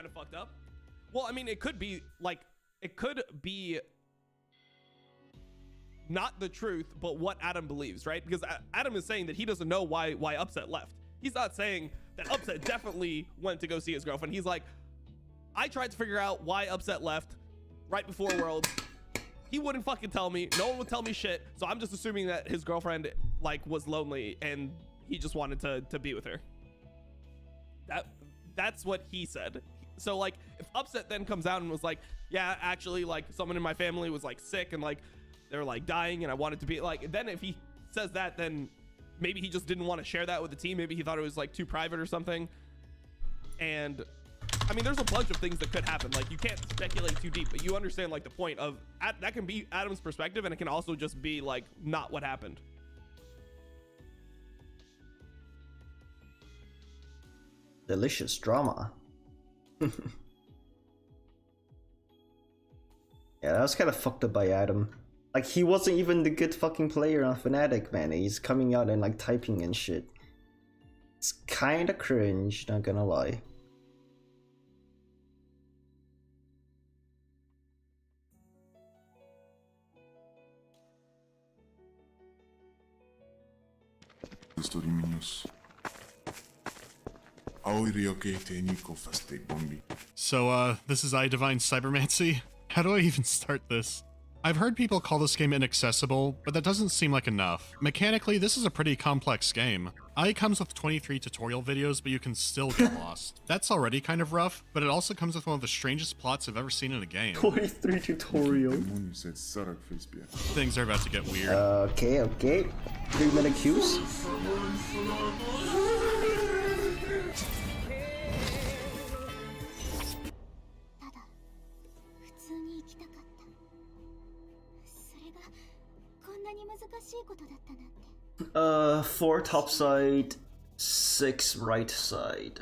kind of fucked up. Well, I mean, it could be like, it could be not the truth, but what Adam believes, right? Because Adam is saying that he doesn't know why Upset left. He's not saying that Upset definitely went to go see his girlfriend. He's like, I tried to figure out why Upset left right before Worlds. He wouldn't fucking tell me. No one would tell me shit. So I'm just assuming that his girlfriend like was lonely and he just wanted to be with her. That's what he said. So like, if Upset then comes out and was like, yeah, actually, like someone in my family was like sick and like they're like dying and I wanted to be like, then if he says that, then maybe he just didn't want to share that with the team. Maybe he thought it was like too private or something. And I mean, there's a bunch of things that could happen. Like, you can't speculate too deep, but you understand like the point of that can be Adam's perspective, and it can also just be like not what happened. Delicious drama. Yeah, that was kind of fucked up by Adam. Like, he wasn't even the good fucking player on Fnatic, man. He's coming out and like typing and shit. It's kind of cringe, not gonna lie. So, this is iDivine Cybermancy? How do I even start this? I've heard people call this game inaccessible, but that doesn't seem like enough. Mechanically, this is a pretty complex game. I comes with 23 tutorial videos, but you can still get lost. That's already kind of rough, but it also comes with one of the strangest plots I've ever seen in a game. 23 tutorials. Things are about to get weird. Okay. 3-minute cues. Four top side, 6 right side.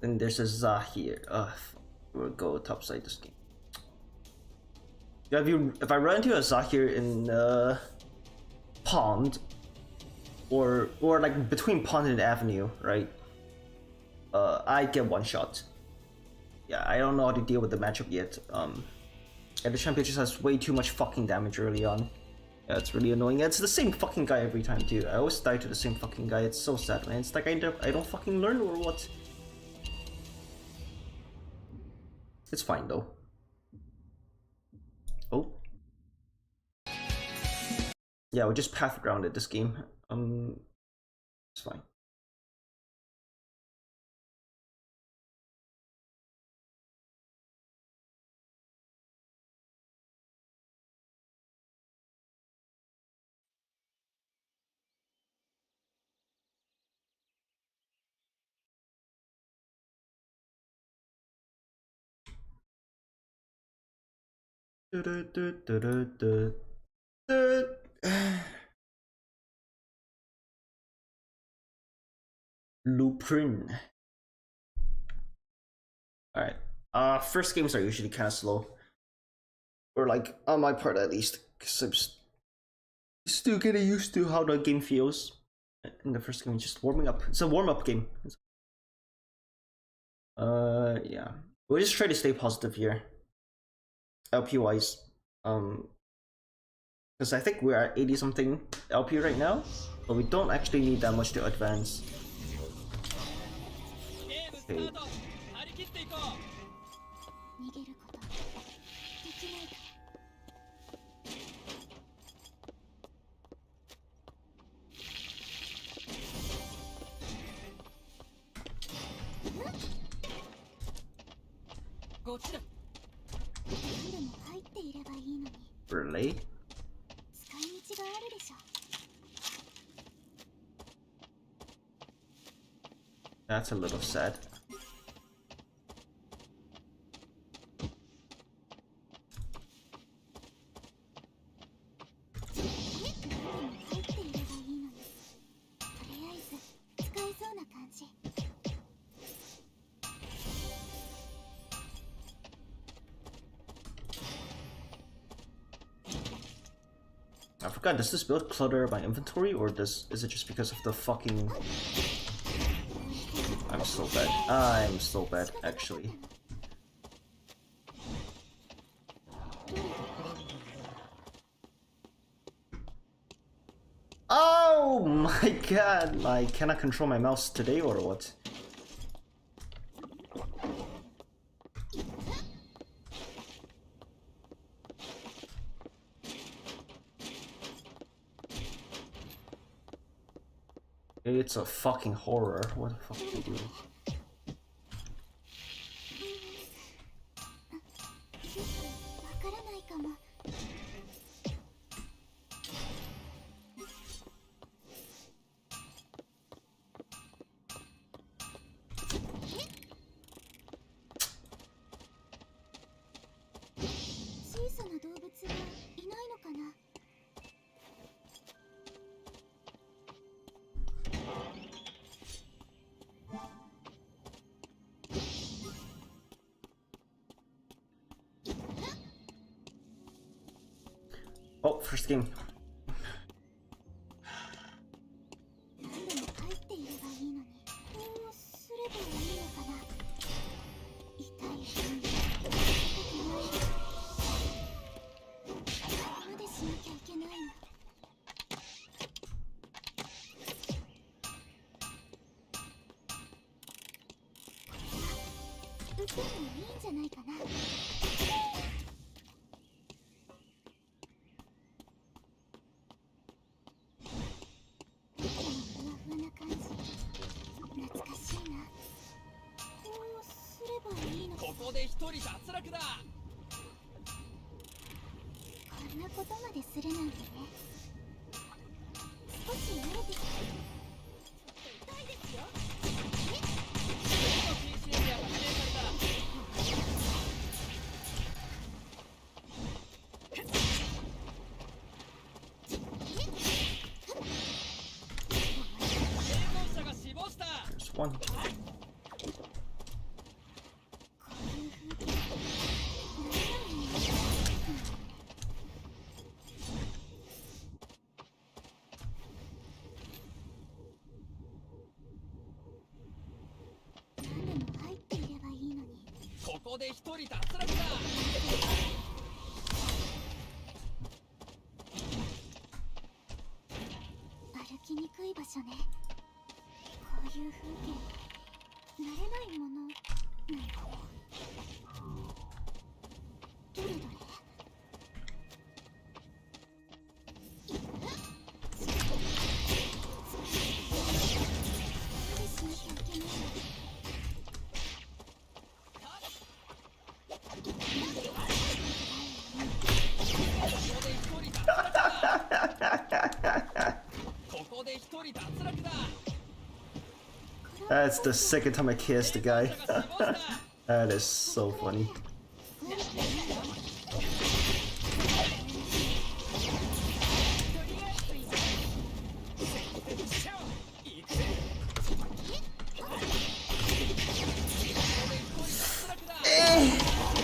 Then there's a Zahir. We'll go top side this game. If I run into a Zahir in Pond, or like between Pond and Avenue, right? I get one shot. Yeah, I don't know how to deal with the matchup yet. And the champion just has way too much fucking damage early on. Yeah, it's really annoying. It's the same fucking guy every time too. I always die to the same fucking guy. It's so sad, man. It's like I don't fucking learn or what. It's fine though. Oh. Yeah, we just path grounded this game. It's fine. Luprin. Alright. First games are usually kind of slow. Or like, on my part at least. Because I'm still getting used to how the game feels. In the first game, just warming up. It's a warm-up game. Yeah. We'll just try to stay positive here. LP wise. Because I think we're at 80 something LP right now. But we don't actually need that much to advance. Okay. Relay. That's a little sad. I forgot, does this build clutter my inventory, or is it just because of the fucking... I'm so bad. I'm so bad, actually. Oh my god! I cannot control my mouse today or what? It's a fucking horror. What the fuck are you doing? Oh, first game. Just one. That's the second time I kissed the guy. That is so funny.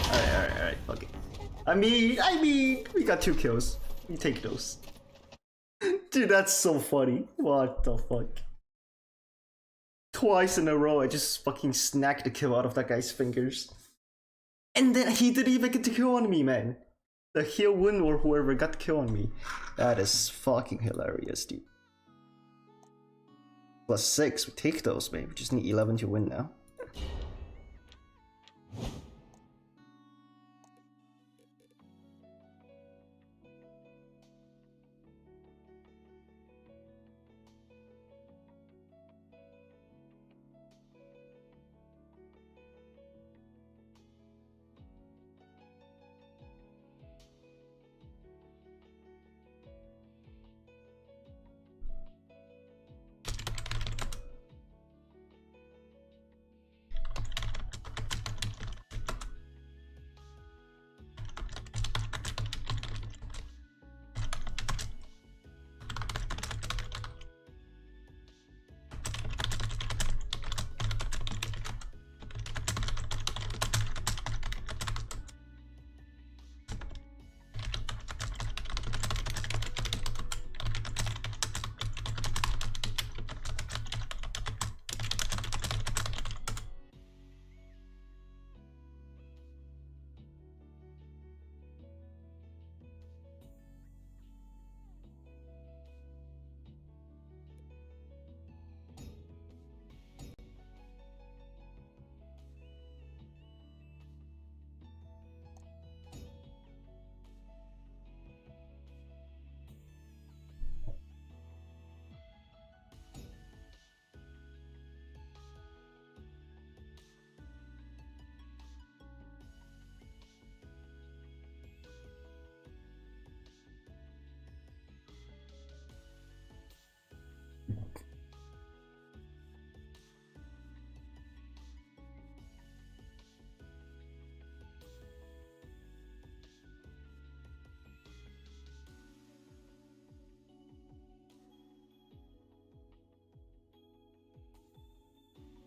Alright, fuck it. I mean, we got 2 kills. We take those. Dude, that's so funny. What the fuck? Twice in a row, I just fucking snagged the kill out of that guy's fingers. And then he didn't even get the kill on me, man. The Hyowon or whoever got the kill on me. That is fucking hilarious, dude. +6, we take those, man. We just need 11 to win now.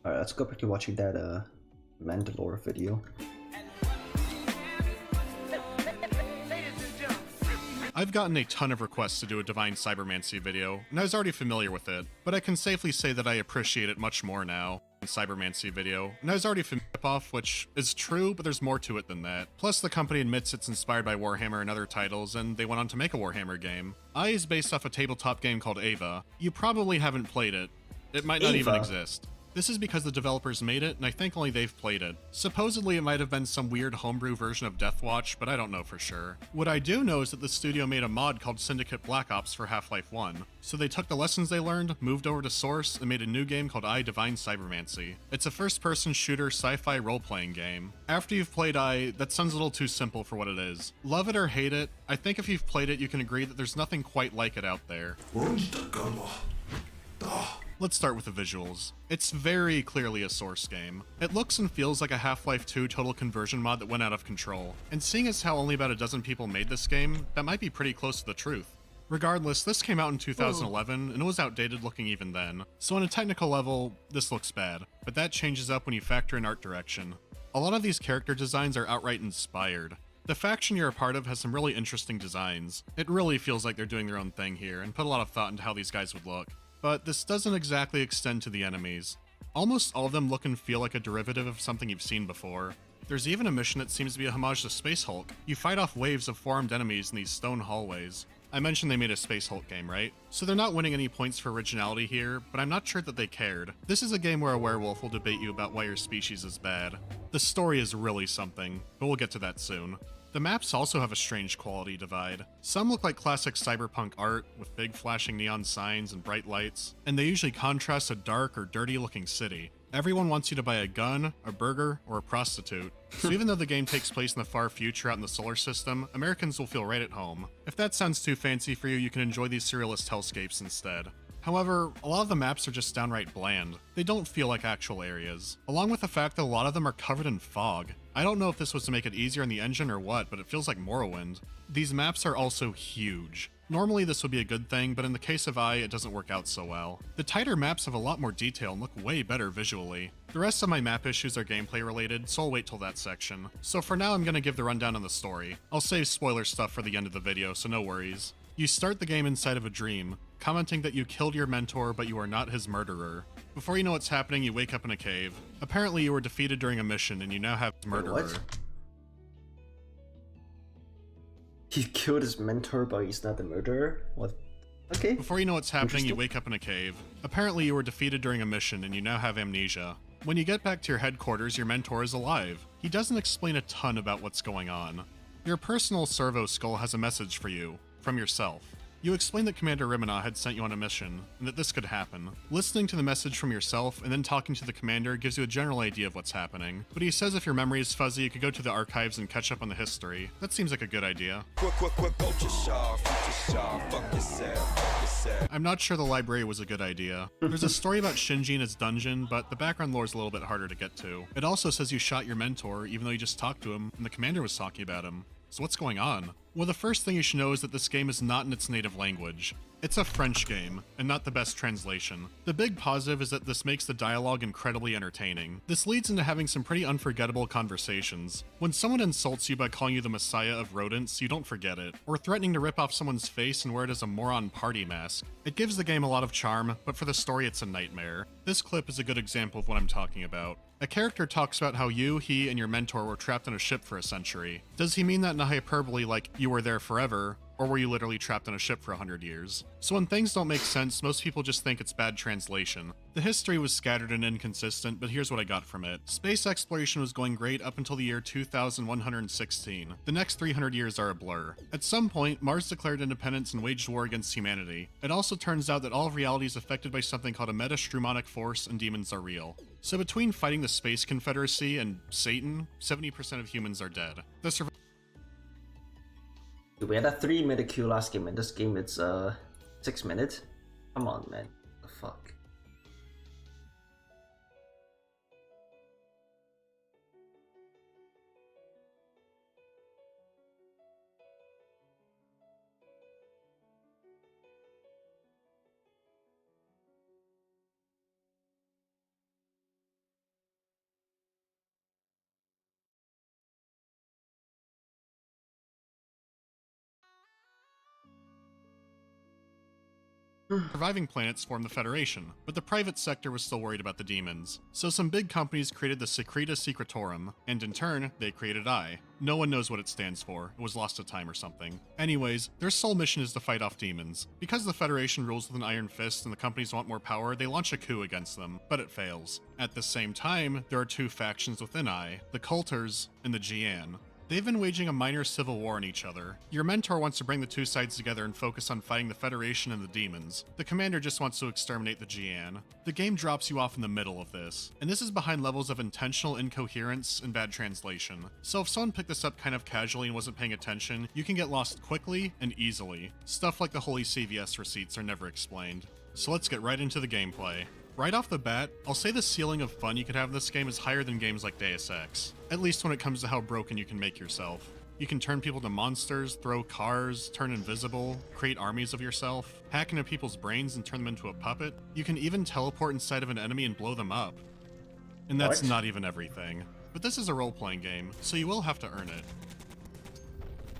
Alright, let's go back to watching that Mandalore video. I've gotten a ton of requests to do a Divine Cybermancy video, and I was already familiar with it, but I can safely say that I appreciate it much more now. Cybermancy video, and I was already familiar with off, which is true, but there's more to it than that. Plus, the company admits it's inspired by Warhammer and other titles, and they went on to make a Warhammer game. I is based off a tabletop game called Ava. You probably haven't played it. It might not even exist. This is because the developers made it, and I think only they've played it. Supposedly it might have been some weird homebrew version of Deathwatch, but I don't know for sure. What I do know is that the studio made a mod called Syndicate Black Ops for Half-Life 1. So they took the lessons they learned, moved over to Source, and made a new game called I Divine Cybermancy. It's a first-person shooter sci-fi role-playing game. After you've played I, that sounds a little too simple for what it is. Love it or hate it, I think if you've played it you can agree that there's nothing quite like it out there. Let's start with the visuals. It's very clearly a Source game. It looks and feels like a Half-Life 2 total conversion mod that went out of control. And seeing as how only about a dozen people made this game, that might be pretty close to the truth. Regardless, this came out in 2011, and it was outdated looking even then. So on a technical level, this looks bad. But that changes up when you factor in art direction. A lot of these character designs are outright inspired. The faction you're a part of has some really interesting designs. It really feels like they're doing their own thing here, and put a lot of thought into how these guys would look. But this doesn't exactly extend to the enemies. Almost all of them look and feel like a derivative of something you've seen before. There's even a mission that seems to be a homage to Space Hulk. You fight off waves of four-armed enemies in these stone hallways. I mentioned they made a Space Hulk game, right? So they're not winning any points for originality here, but I'm not sure that they cared. This is a game where a werewolf will debate you about why your species is bad. The story is really something, but we'll get to that soon. The maps also have a strange quality divide. Some look like classic cyberpunk art, with big flashing neon signs and bright lights, and they usually contrast a dark or dirty looking city. Everyone wants you to buy a gun, a burger, or a prostitute. So even though the game takes place in the far future out in the solar system, Americans will feel right at home. If that sounds too fancy for you, you can enjoy these surrealist hellscapes instead. However, a lot of the maps are just downright bland. They don't feel like actual areas, along with the fact that a lot of them are covered in fog. I don't know if this was to make it easier in the engine or what, but it feels like Morrowind. These maps are also huge. Normally this would be a good thing, but in the case of I, it doesn't work out so well. The tighter maps have a lot more detail and look way better visually. The rest of my map issues are gameplay related, so I'll wait till that section. So for now I'm gonna give the rundown on the story. I'll save spoiler stuff for the end of the video, so no worries. You start the game inside of a dream, commenting that you killed your mentor but you are not his murderer. Before you know what's happening, you wake up in a cave. Apparently you were defeated during a mission and you now have his murderer. Wait, what? He killed his mentor but he's not the murderer? What? Okay. Before you know what's happening, you wake up in a cave. Apparently you were defeated during a mission and you now have amnesia. When you get back to your headquarters, your mentor is alive. He doesn't explain a ton about what's going on. Your personal servo skull has a message for you, from yourself. You explain that Commander Rimina had sent you on a mission, and that this could happen. Listening to the message from yourself and then talking to the commander gives you a general idea of what's happening. But he says if your memory is fuzzy, you could go to the archives and catch up on the history. That seems like a good idea. I'm not sure the library was a good idea. There's a story about Shinji in his dungeon, but the background lore is a little bit harder to get to. It also says you shot your mentor, even though you just talked to him, and the commander was talking about him. So what's going on? Well, the first thing you should know is that this game is not in its native language. It's a French game, and not the best translation. The big positive is that this makes the dialogue incredibly entertaining. This leads into having some pretty unforgettable conversations. When someone insults you by calling you the messiah of rodents, you don't forget it, or threatening to rip off someone's face and wear it as a moron party mask. It gives the game a lot of charm, but for the story it's a nightmare. This clip is a good example of what I'm talking about. A character talks about how you, he, and your mentor were trapped on a ship for a century. Does he mean that in a hyperbole like, you were there forever, or were you literally trapped on a ship for 100 years? So when things don't make sense, most people just think it's bad translation. The history was scattered and inconsistent, but here's what I got from it. Space exploration was going great up until the year 2116. The next 300 years are a blur. At some point, Mars declared independence and waged war against humanity. It also turns out that all of reality is affected by something called a meta-strumonic force, and demons are real. So between fighting the Space Confederacy and Satan, 70% of humans are dead. We had a 3-minute queue last game, and this game it's 6 minutes. Come on, man. What the fuck? Surviving planets formed the Federation, but the private sector was still worried about the demons. So some big companies created the Secreta Secretorum, and in turn, they created I. No one knows what it stands for, it was lost to time or something. Anyways, their sole mission is to fight off demons. Because the Federation rules with an iron fist and the companies want more power, they launch a coup against them, but it fails. At the same time, there are two factions within I, the Culters and the Jian. They've been waging a minor civil war on each other. Your mentor wants to bring the two sides together and focus on fighting the Federation and the demons. The commander just wants to exterminate the Jian. The game drops you off in the middle of this, and this is behind levels of intentional incoherence and bad translation. So if someone picked this up kind of casually and wasn't paying attention, you can get lost quickly and easily. Stuff like the holy CVS receipts are never explained. So let's get right into the gameplay. Right off the bat, I'll say the ceiling of fun you could have in this game is higher than games like Deus Ex. At least when it comes to how broken you can make yourself. You can turn people to monsters, throw cars, turn invisible, create armies of yourself, hack into people's brains and turn them into a puppet. You can even teleport inside of an enemy and blow them up. And that's not even everything. But this is a role-playing game, so you will have to earn it.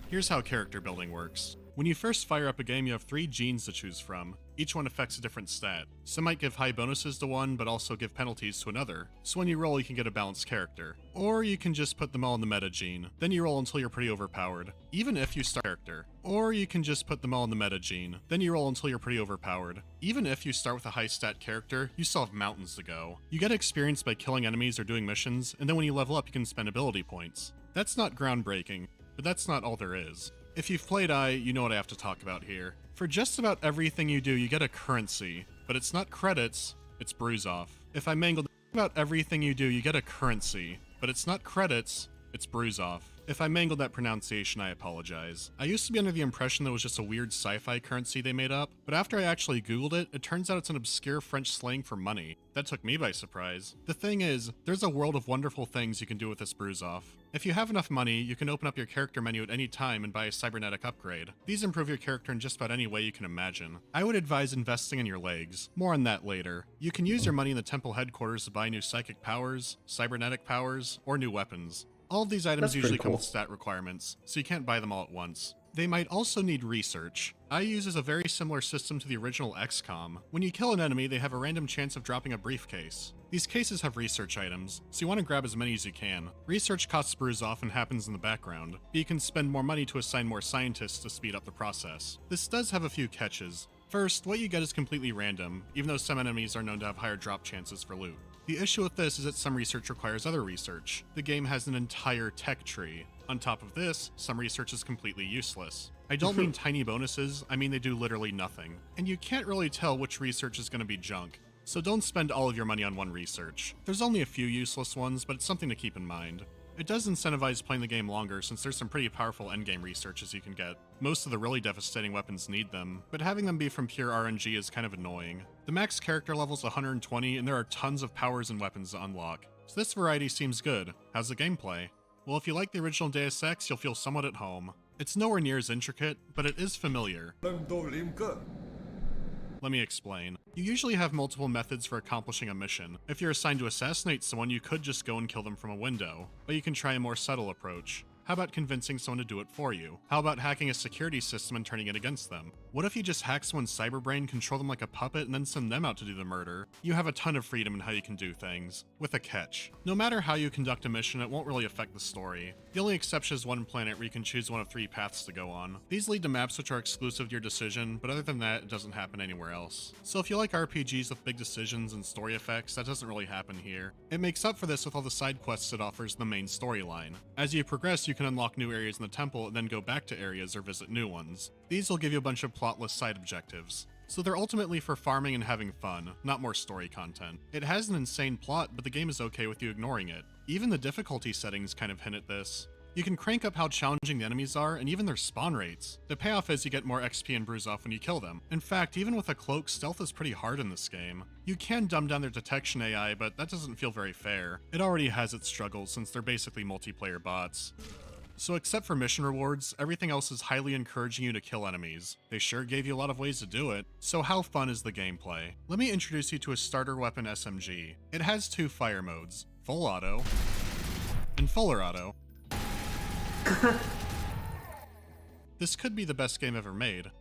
Here's how character building works. When you first fire up a game, you have 3 genes to choose from. Each one affects a different stat. Some might give high bonuses to one, but also give penalties to another. So when you roll, you can get a balanced character. Or you can just put them all in the meta gene. Then you roll until you're pretty overpowered, even if you start character. Or you can just put them all in the meta gene. Then you roll until you're pretty overpowered. Even if you start with a high stat character, you still have mountains to go. You get experience by killing enemies or doing missions, and then when you level up, you can spend ability points. That's not groundbreaking, but that's not all there is. If you've played I, you know what I have to talk about here. For just about everything you do, you get a currency, but it's not credits, it's bruise off. If I mangled about everything you do, you get a currency, but it's not credits, it's bruise off. If I mangled that pronunciation, I apologize. I used to be under the impression that it was just a weird sci-fi currency they made up, but after I actually googled it, it turns out it's an obscure French slang for money. That took me by surprise. The thing is, there's a world of wonderful things you can do with this bruise off. If you have enough money, you can open up your character menu at any time and buy a cybernetic upgrade. These improve your character in just about any way you can imagine. I would advise investing in your legs. More on that later. You can use your money in the temple headquarters to buy new psychic powers, cybernetic powers, or new weapons. All of these items usually come with stat requirements, so you can't buy them all at once. They might also need research. I uses a very similar system to the original XCOM. When you kill an enemy, they have a random chance of dropping a briefcase. These cases have research items, so you want to grab as many as you can. Research costs bruise off and happens in the background, but you can spend more money to assign more scientists to speed up the process. This does have a few catches. First, what you get is completely random, even though some enemies are known to have higher drop chances for loot. The issue with this is that some research requires other research. The game has an entire tech tree. On top of this, some research is completely useless. I don't mean tiny bonuses, I mean they do literally nothing. And you can't really tell which research is going to be junk, so don't spend all of your money on one research. There's only a few useless ones, but it's something to keep in mind. It does incentivize playing the game longer since there's some pretty powerful endgame researches you can get. Most of the really devastating weapons need them, but having them be from pure RNG is kind of annoying. The max character level is 120 and there are tons of powers and weapons to unlock, so this variety seems good. How's the gameplay? Well, if you like the original Deus Ex, you'll feel somewhat at home. It's nowhere near as intricate, but it is familiar. Let me explain. You usually have multiple methods for accomplishing a mission. If you're assigned to assassinate someone, you could just go and kill them from a window, but you can try a more subtle approach. How about convincing someone to do it for you? How about hacking a security system and turning it against them? What if you just hack someone's cyberbrain, control them like a puppet, and then send them out to do the murder? You have a ton of freedom in how you can do things, with a catch. No matter how you conduct a mission, it won't really affect the story. The only exception is one planet where you can choose one of 3 paths to go on. These lead to maps which are exclusive to your decision, but other than that, it doesn't happen anywhere else. So if you like RPGs with big decisions and story effects, that doesn't really happen here. It makes up for this with all the side quests it offers in the main storyline. As you progress, you can unlock new areas in the temple and then go back to areas or visit new ones. These will give you a bunch of plotless side objectives. So they're ultimately for farming and having fun, not more story content. It has an insane plot, but the game is okay with you ignoring it. Even the difficulty settings kind of hint at this. You can crank up how challenging the enemies are and even their spawn rates. The payoff is you get more XP and bruise off when you kill them. In fact, even with a cloak, stealth is pretty hard in this game. You can dumb down their detection AI, but that doesn't feel very fair. It already has its struggles since they're basically multiplayer bots. So except for mission rewards, everything else is highly encouraging you to kill enemies. They sure gave you a lot of ways to do it. So how fun is the gameplay? Let me introduce you to a starter weapon SMG. It has 2 fire modes, full auto and fuller auto. This could be the best game ever made.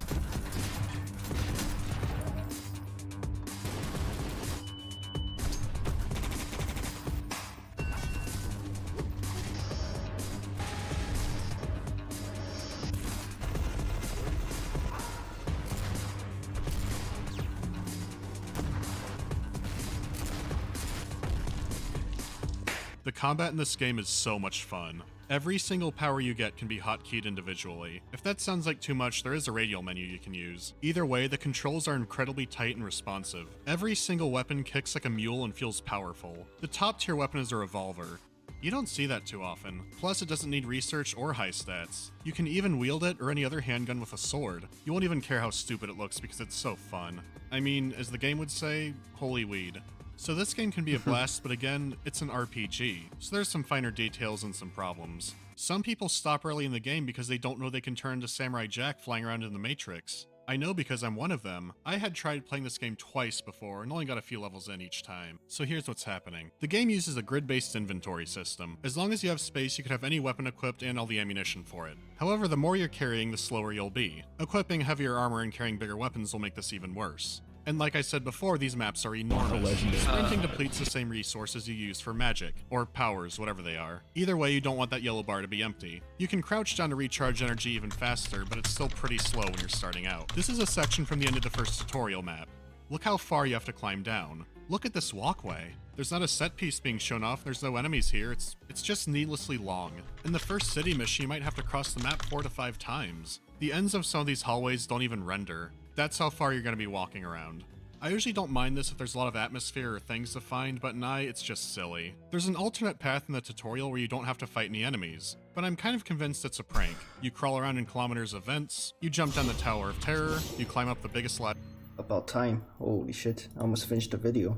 The combat in this game is so much fun. Every single power you get can be hotkeyed individually. If that sounds like too much, there is a radial menu you can use. Either way, the controls are incredibly tight and responsive. Every single weapon kicks like a mule and feels powerful. The top tier weapon is a revolver. You don't see that too often. Plus, it doesn't need research or high stats. You can even wield it or any other handgun with a sword. You won't even care how stupid it looks because it's so fun. I mean, as the game would say, holy weed. So this game can be a blast, but again, it's an RPG, so there's some finer details and some problems. Some people stop early in the game because they don't know they can turn into Samurai Jack flying around in the Matrix. I know because I'm one of them. I had tried playing this game twice before and only got a few levels in each time. So here's what's happening. The game uses a grid-based inventory system. As long as you have space, you can have any weapon equipped and all the ammunition for it. However, the more you're carrying, the slower you'll be. Equipping heavier armor and carrying bigger weapons will make this even worse. And like I said before, these maps are enormous. Sprinting depletes the same resources you use for magic, or powers, whatever they are. Either way, you don't want that yellow bar to be empty. You can crouch down to recharge energy even faster, but it's still pretty slow when you're starting out. This is a section from the end of the first tutorial map. Look how far you have to climb down. Look at this walkway. There's not a set piece being shown off, there's no enemies here, it's just needlessly long. In the first city mission, you might have to cross the map 4 to 5 times. The ends of some of these hallways don't even render. That's how far you're going to be walking around. I usually don't mind this if there's a lot of atmosphere or things to find, but in I, it's just silly. There's an alternate path in the tutorial where you don't have to fight any enemies, but I'm kind of convinced it's a prank. You crawl around in kilometers of vents, you jump down the Tower of Terror, you climb up the biggest ladder. About time. Holy shit, I almost finished the video.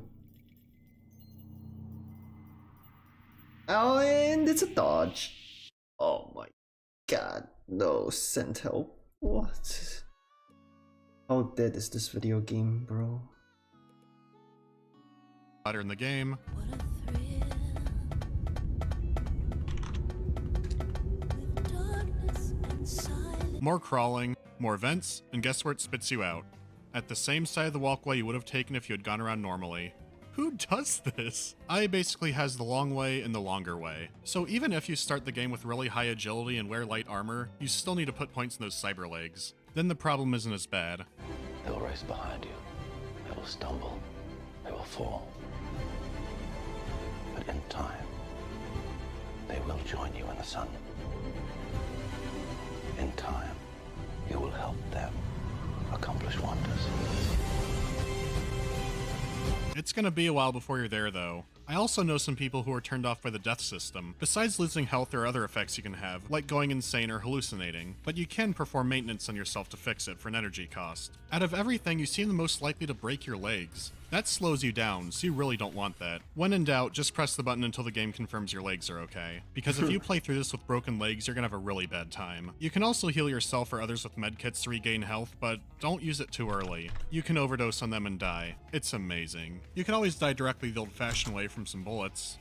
Oh, and it's a dodge. Oh my god, no, Sentel. What? How dead is this video game, bro? In the game. More crawling, more vents, and guess where it spits you out? At the same side of the walkway you would have taken if you had gone around normally. Who does this? I basically has the long way and the longer way. So even if you start the game with really high agility and wear light armor, you still need to put points in those cyber legs. Then the problem isn't as bad. They will race behind you. They will stumble. They will fall. But in time, they will join you in the sun. In time, you will help them accomplish wonders. It's gonna be a while before you're there, though. I also know some people who are turned off by the death system. Besides losing health, there are other effects you can have, like going insane or hallucinating, but you can perform maintenance on yourself to fix it for an energy cost. Out of everything, you seem the most likely to break your legs. That slows you down, so you really don't want that. When in doubt, just press the button until the game confirms your legs are okay. Because if you play through this with broken legs, you're gonna have a really bad time. You can also heal yourself or others with medkits to regain health, but don't use it too early. You can overdose on them and die. It's amazing. You can always die directly the old-fashioned way from some bullets.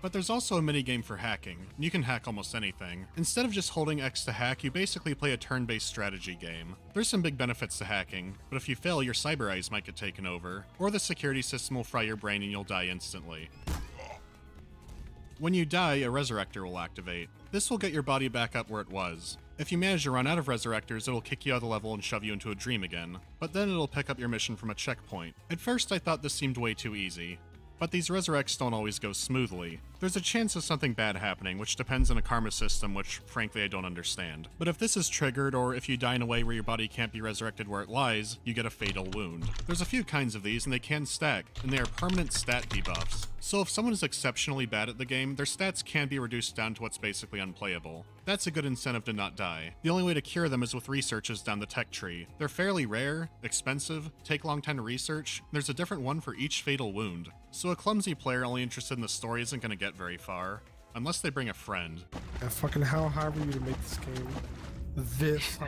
But there's also a minigame for hacking, and you can hack almost anything. Instead of just holding X to hack, you basically play a turn-based strategy game. There's some big benefits to hacking, but if you fail, your cyber eyes might get taken over, or the security system will fry your brain and you'll die instantly. When you die, a resurrector will activate. This will get your body back up where it was. If you manage to run out of resurrectors, it'll kick you out of the level and shove you into a dream again, but then it'll pick up your mission from a checkpoint. At first I thought this seemed way too easy. But these resurrects don't always go smoothly. There's a chance of something bad happening, which depends on a karma system, which frankly I don't understand. But if this is triggered, or if you die in a way where your body can't be resurrected where it lies, you get a fatal wound. There's a few kinds of these, and they can stack, and they are permanent stat debuffs. So if someone is exceptionally bad at the game, their stats can be reduced down to what's basically unplayable. That's a good incentive to not die. The only way to cure them is with researches down the tech tree. They're fairly rare, expensive, take a long time to research, there's a different one for each fatal wound. So a clumsy player only interested in the story isn't going to get very far. Unless they bring a friend. Yeah, fucking how high were you to make this game this high?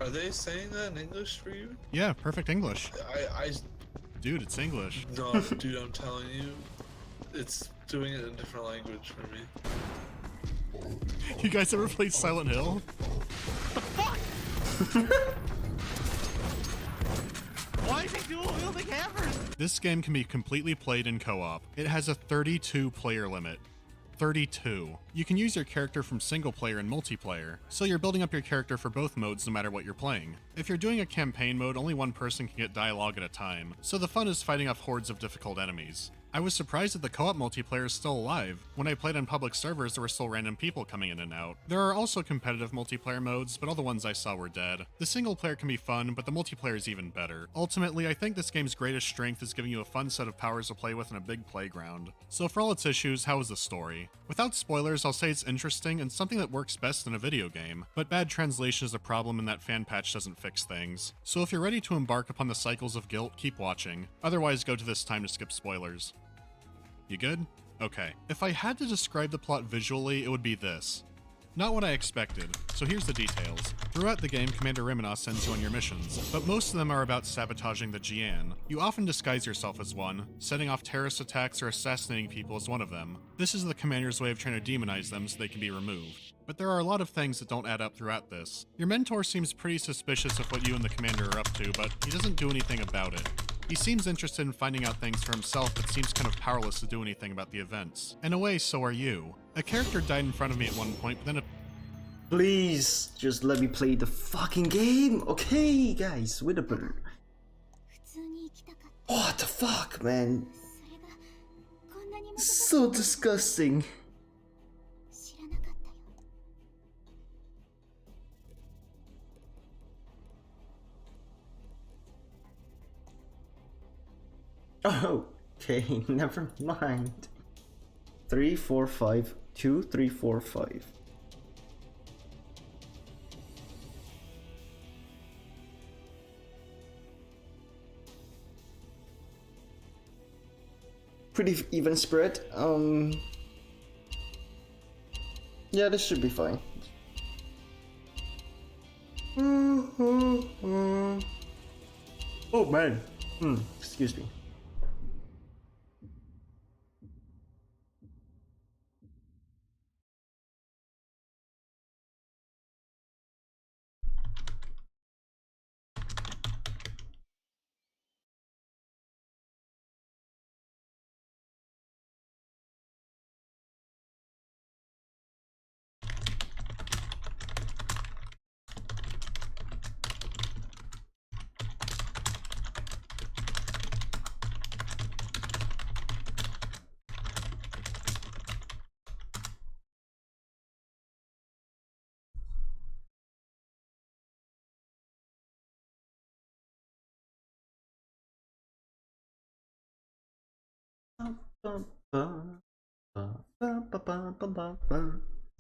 Are they saying that in English for you? Yeah, perfect English. I Dude, it's English. no, dude, I'm telling you, it's doing it in a different language for me. You guys ever played Silent Hill? The fuck? Why is he dual wielding hammers? This game can be completely played in co-op. It has a 32 player limit. 32. You can use your character from single player and multiplayer, so you're building up your character for both modes no matter what you're playing. If you're doing a campaign mode, only one person can get dialogue at a time, so the fun is fighting off hordes of difficult enemies. I was surprised that the co-op multiplayer is still alive. When I played on public servers, there were still random people coming in and out. There are also competitive multiplayer modes, but all the ones I saw were dead. The single player can be fun, but the multiplayer is even better. Ultimately, I think this game's greatest strength is giving you a fun set of powers to play with in a big playground. So for all its issues, how is the story? Without spoilers, I'll say it's interesting and something that works best in a video game, but bad translation is a problem and that fan patch doesn't fix things. So if you're ready to embark upon the cycles of guilt, keep watching. Otherwise, go to this time to skip spoilers. You good? Okay. If I had to describe the plot visually, it would be this. Not what I expected, so here's the details. Throughout the game, Commander Rimina sends you on your missions, but most of them are about sabotaging the Jian. You often disguise yourself as one, setting off terrorist attacks or assassinating people as one of them. This is the Commander's way of trying to demonize them so they can be removed. But there are a lot of things that don't add up throughout this. Your mentor seems pretty suspicious of what you and the Commander are up to, but he doesn't do anything about it. He seems interested in finding out things for himself, but seems kind of powerless to do anything about the events. In a way, so are you. A character died in front of me at one point, but then a Please, just let me play the fucking game, okay, guys? With a bird. What the fuck, man? So disgusting. Oh, okay, never mind. 3, 4, 5, 2, 3, 4, 5. Pretty even spread. Yeah, this should be fine. Oh man. Excuse me.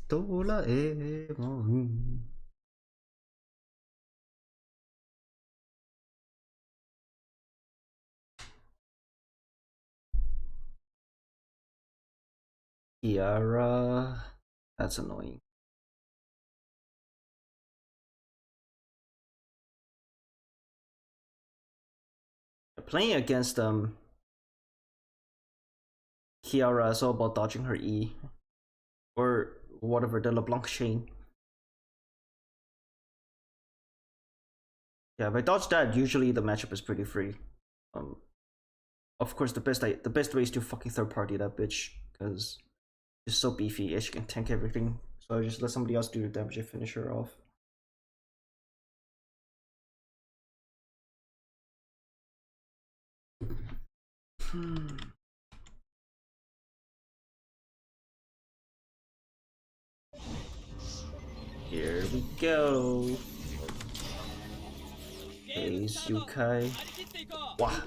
Doraemon. Kiara. That's annoying. Playing against Kiara is all about dodging her E. Or whatever, the LeBlanc chain. Yeah, if I dodge that, usually the matchup is pretty free. Of course, the best way is to fucking third party that bitch, because she's so beefy and she can tank everything. So I just let somebody else do the damage and finish her off. Here we go. Ace Yukai. Wow.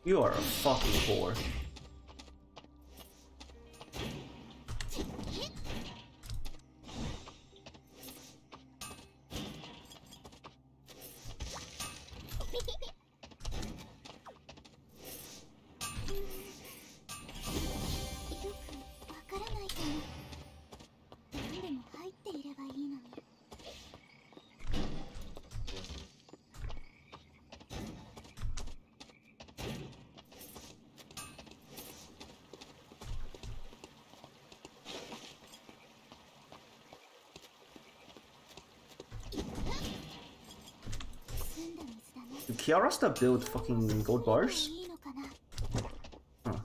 You are a fucking whore. Kiara still build fucking gold bars? Huh.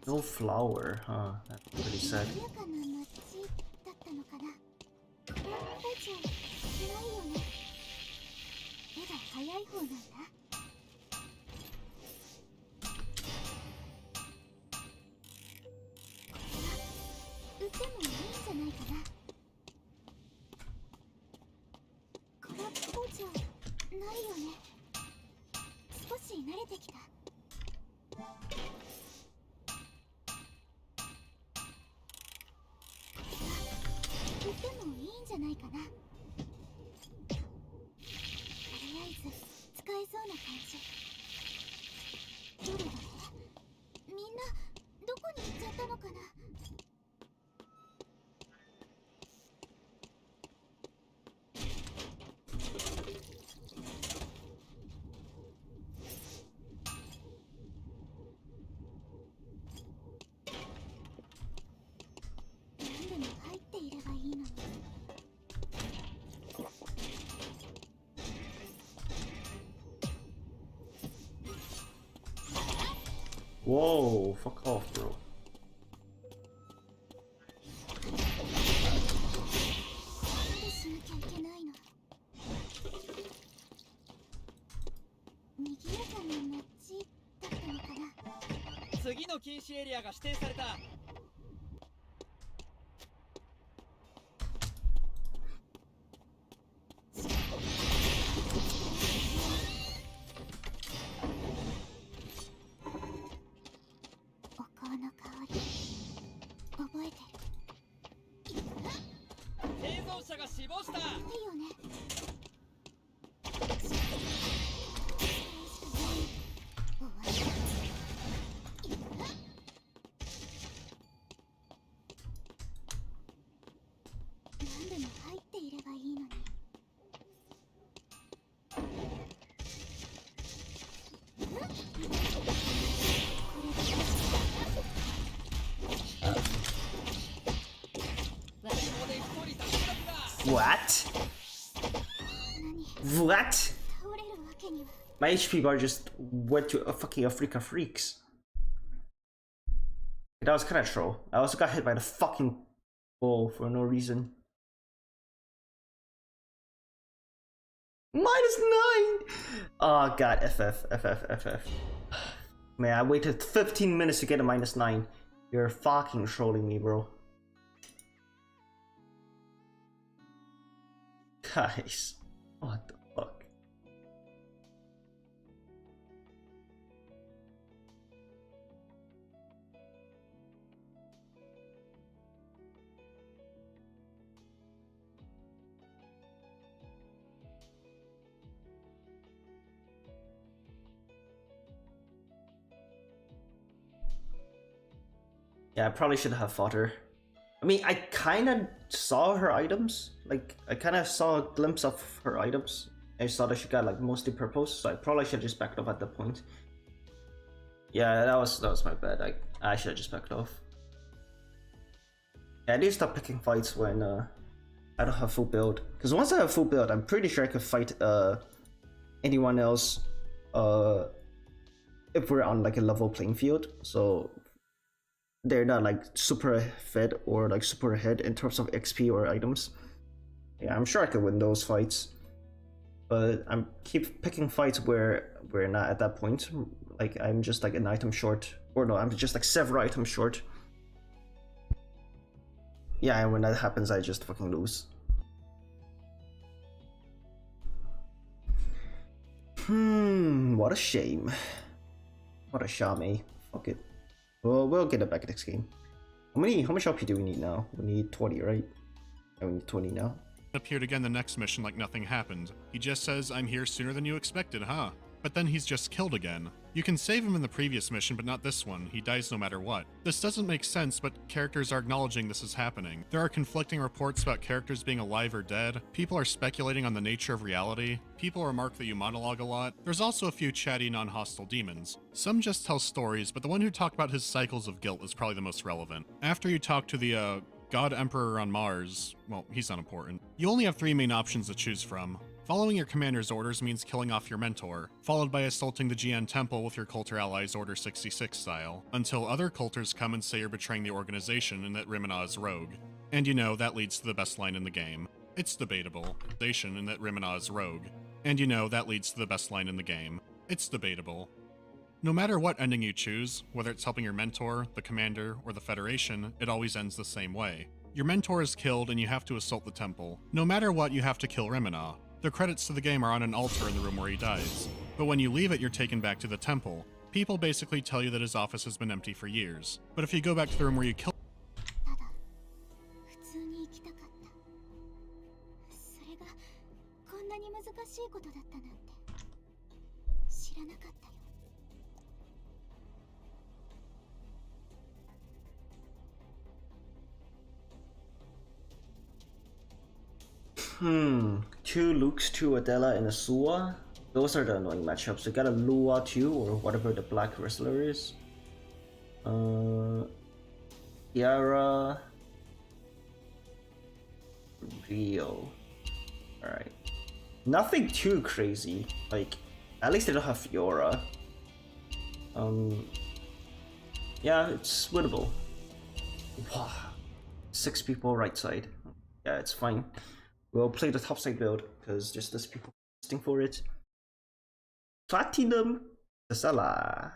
No flower, huh? That's pretty sad. Whoa, fuck off, bro. What? What? My HP bar just went to a fucking Africa Freaks. That was kind of troll. I also got hit by the fucking ball for no reason. -9! Oh god, FF. Man, I waited 15 minutes to get a -9. You're fucking trolling me, bro. Guys, what the fuck? Yeah, I probably should have fought her. I mean, I kind of saw her items. Like, I kind of saw a glimpse of her items. I saw that she got like mostly purples, so I probably should have just backed off at that point. Yeah, that was my bad. I should have just backed off. Yeah, I need to stop picking fights when I don't have full build. Because once I have full build, I'm pretty sure I could fight anyone else if we're on like a level playing field. So they're not like super fed or like super ahead in terms of XP or items. Yeah, I'm sure I could win those fights, but I'm keep picking fights where we're not at that point. Like I'm just like an item short, or no, I'm just like several items short. Yeah, and when that happens, I just fucking lose. What a shame. What a shame. Fuck it. Well, we'll get it back next game. How much LP do we need now? We need 20, right? Yeah, we need 20 now. Appeared again the next mission like nothing happened. He just says, I'm here sooner than you expected, huh? but then he's just killed again. You can save him in the previous mission, but not this one. He dies no matter what. This doesn't make sense, but characters are acknowledging this is happening. There are conflicting reports about characters being alive or dead. People are speculating on the nature of reality. People remark that you monologue a lot. There's also a few chatty, non-hostile demons. Some just tell stories, but the one who talked about his cycles of guilt is probably the most relevant. After you talk to the, God Emperor on Mars, well, he's unimportant. You only have 3 main options to choose from. Following your commander's orders means killing off your mentor, followed by assaulting the GN Temple with your Coulter allies Order 66 style, until other Coulters come and say you're betraying the organization and that Rimina is rogue. And you know, that leads to the best line in the game. It's debatable. And that Rimina is rogue. And you know, that leads to the best line in the game. It's debatable. No matter what ending you choose, whether it's helping your mentor, the commander, or the Federation, it always ends the same way. Your mentor is killed and you have to assault the temple. No matter what, you have to kill Rimina. The credits to the game are on an altar in the room where he dies. But when you leave it, you're taken back to the temple. People basically tell you that his office has been empty for years. But if you go back to the room where you killed ただ普通に生きたかった。それがこんなに難しいことだったなんて知らなかったよ。Two Lukes, two Adela, and a Sua. Those are the annoying matchups. You got a Lua too, or whatever the black wrestler is. Kiara. Rio. Alright. Nothing too crazy. Like, at least they don't have Fiora. Yeah, it's winnable. Wow. 6 people right side. Yeah, it's fine. We'll play the top side build because just there's people testing for it. Platinum Sala.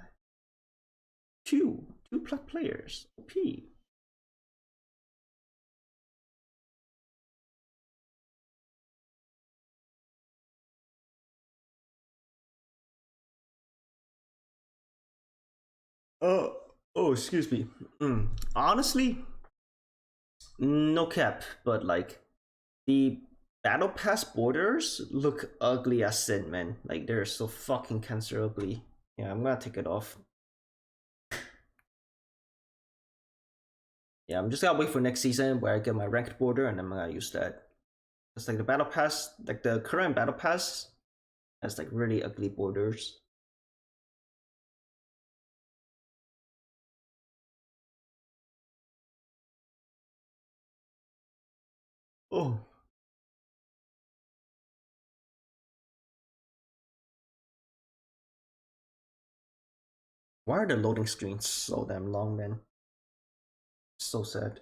Two plat players. OP. Oh, excuse me. Honestly, no cap, but like the battle pass borders look ugly as sin, man. Like they're so fucking cancer ugly. Yeah, I'm gonna take it off. Yeah, I'm just gonna wait for next season where I get my ranked border and I'm gonna use that. It's like the battle pass, like the current battle pass has like really ugly borders. Oh. Why are the loading screens so damn long, man? So sad.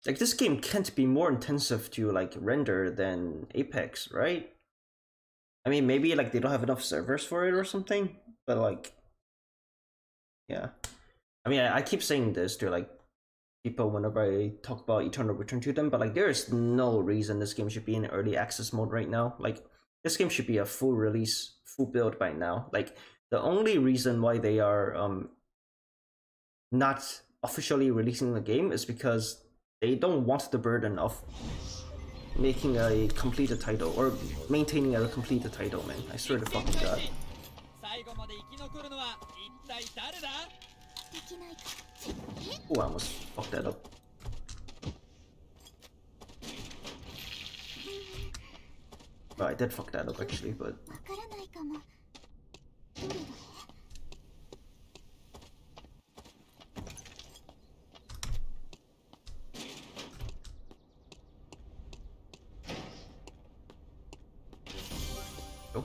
Like this game can't be more intensive to like render than Apex, right? I mean, maybe like they don't have enough servers for it or something, but like, yeah. I mean, I keep saying this to like people whenever I talk about Eternal Return to them, but like there is no reason this game should be in early access mode right now. Like this game should be a full release, full build by now. Like the only reason why they are not officially releasing the game is because they don't want the burden of making a completed title or maintaining a completed title, man. I swear to fucking god. Oh, I almost fucked that up. Well, I did fuck that up actually, but... Oh.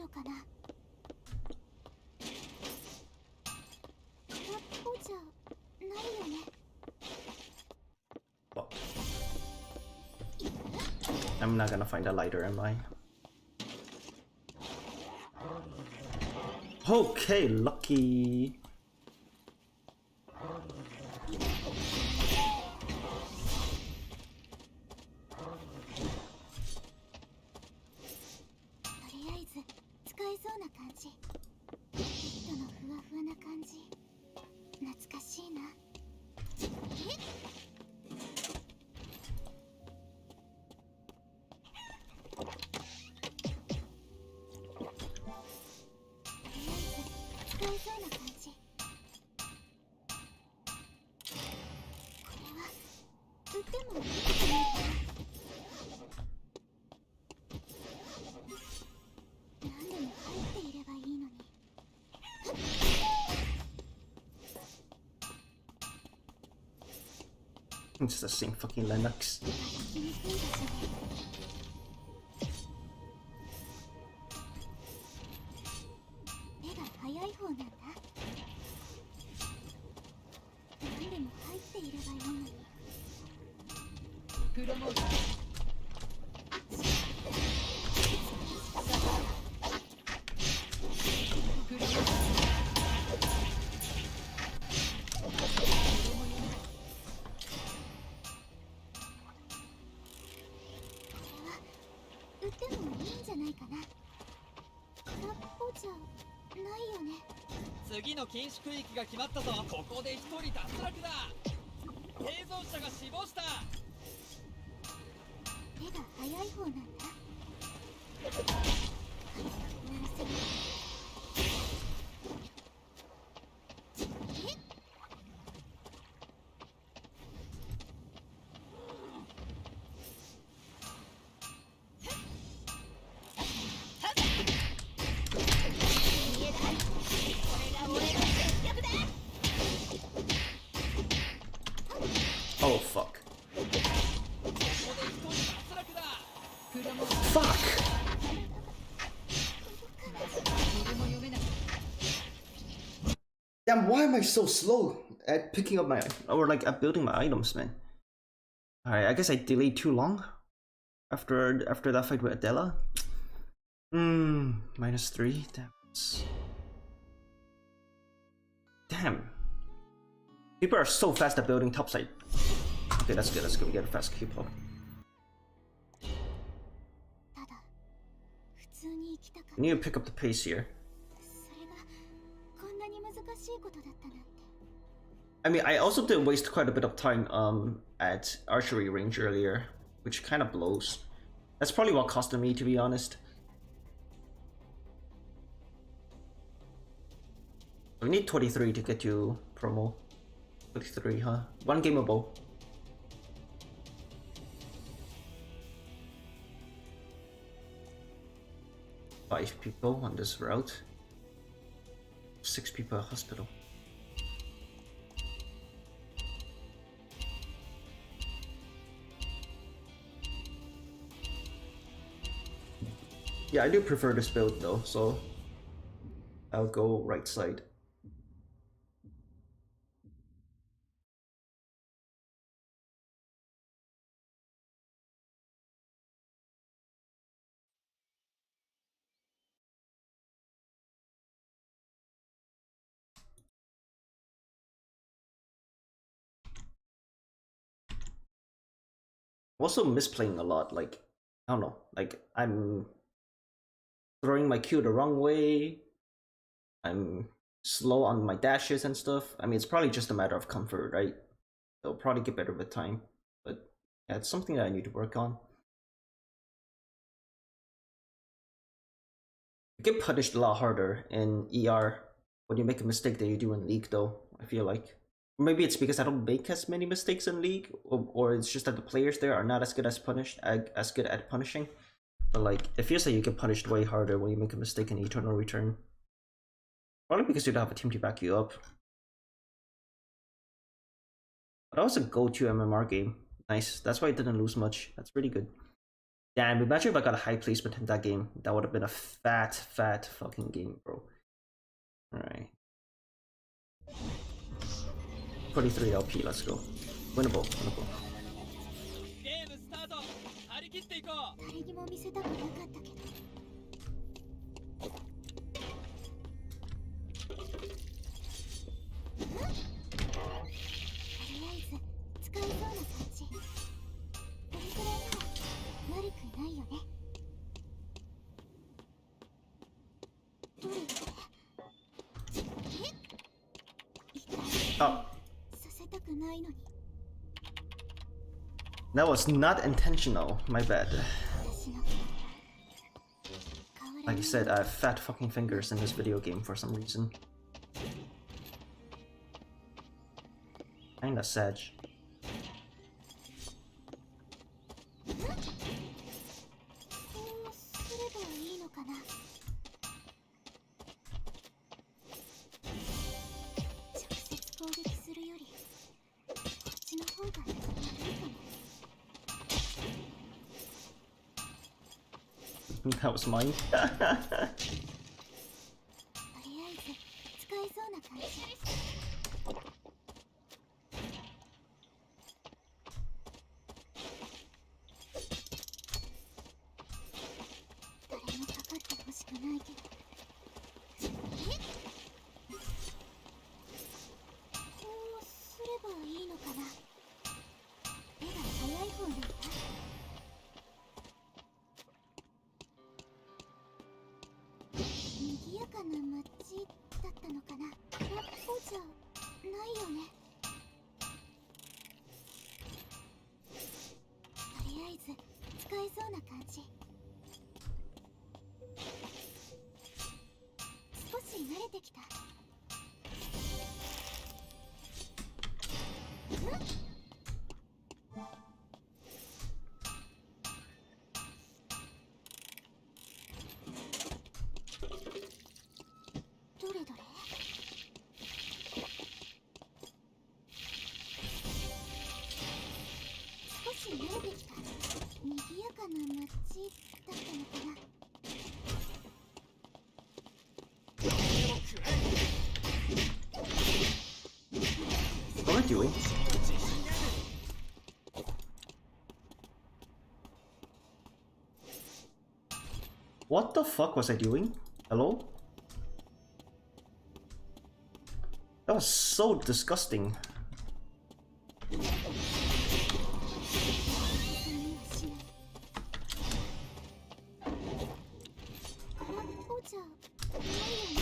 のかな。空っぽじゃないよね。 Fuck. I'm not gonna find a lighter, am I? Okay, lucky. It's the same fucking Linux. 目が早い方なんだ。何でも入っていればいいのに。プロモーション。次の禁止区域が決まったぞ。ここで一人脱落だ。生存者が死亡した。目が早い方なんだ。Oh fuck. Fuck! Damn, why am I so slow at picking up my, or like at building my items, man? Alright, I guess I delayed too long after that fight with Adela. -3. Damn. People are so fast at building topside. Okay, that's good. That's good. We get a fast keep up. We need to pick up the pace here. I mean, I also did waste quite a bit of time at archery range earlier, which kind of blows. That's probably what costed me, to be honest. We need 23 to get to promo. 23, huh? One game of bow. Five people on this route. 6 people at hospital. Yeah, I do prefer this build though, so I'll go right side. I'm also misplaying a lot, like, I don't know, like, I'm throwing my Q the wrong way, I'm slow on my dashes and stuff. I mean, it's probably just a matter of comfort, right? It'll probably get better with time, but yeah, it's something that I need to work on. You get punished a lot harder in ER when you make a mistake that you do in League, though, I feel like. Maybe it's because I don't make as many mistakes in League, or it's just that the players there are not as good at punishing. But like, it feels like you get punished way harder when you make a mistake in Eternal Return. Probably because you don't have a team to back you up. But that was a go-to MMR game. Nice. That's why I didn't lose much. That's pretty good. Damn, imagine if I got a high placement in that game. That would have been a fat fucking game, bro. Alright. 23 LP, let's go. Winnable. ゲームスタート。張り切っていこう。誰にも見せたくなかったけど。とりあえず使えそうな感じ。これくらいなら悪くないよね。どれどれ。Oh, させたくないのに。 that was not intentional. My bad. 私の Like I said, I have fat fucking fingers in this video game for some reason. Kinda sad. そうすればいいのかな。直接攻撃するよりこっちの方が悪いかも。 That was mine. とりあえず使えそうな感じ。誰もかかってほしくないけど。こうすればいいのかな。手が早い方なんだ。賑やかな街だったのかな。そうじゃないよね。とりあえず使えそうな感じ。少し慣れてきた。どれどれ。少し慣れてきた。賑やかな街だったのかな。 What am I doing? What the fuck was I doing? Hello? That was so disgusting. そうじゃないよね。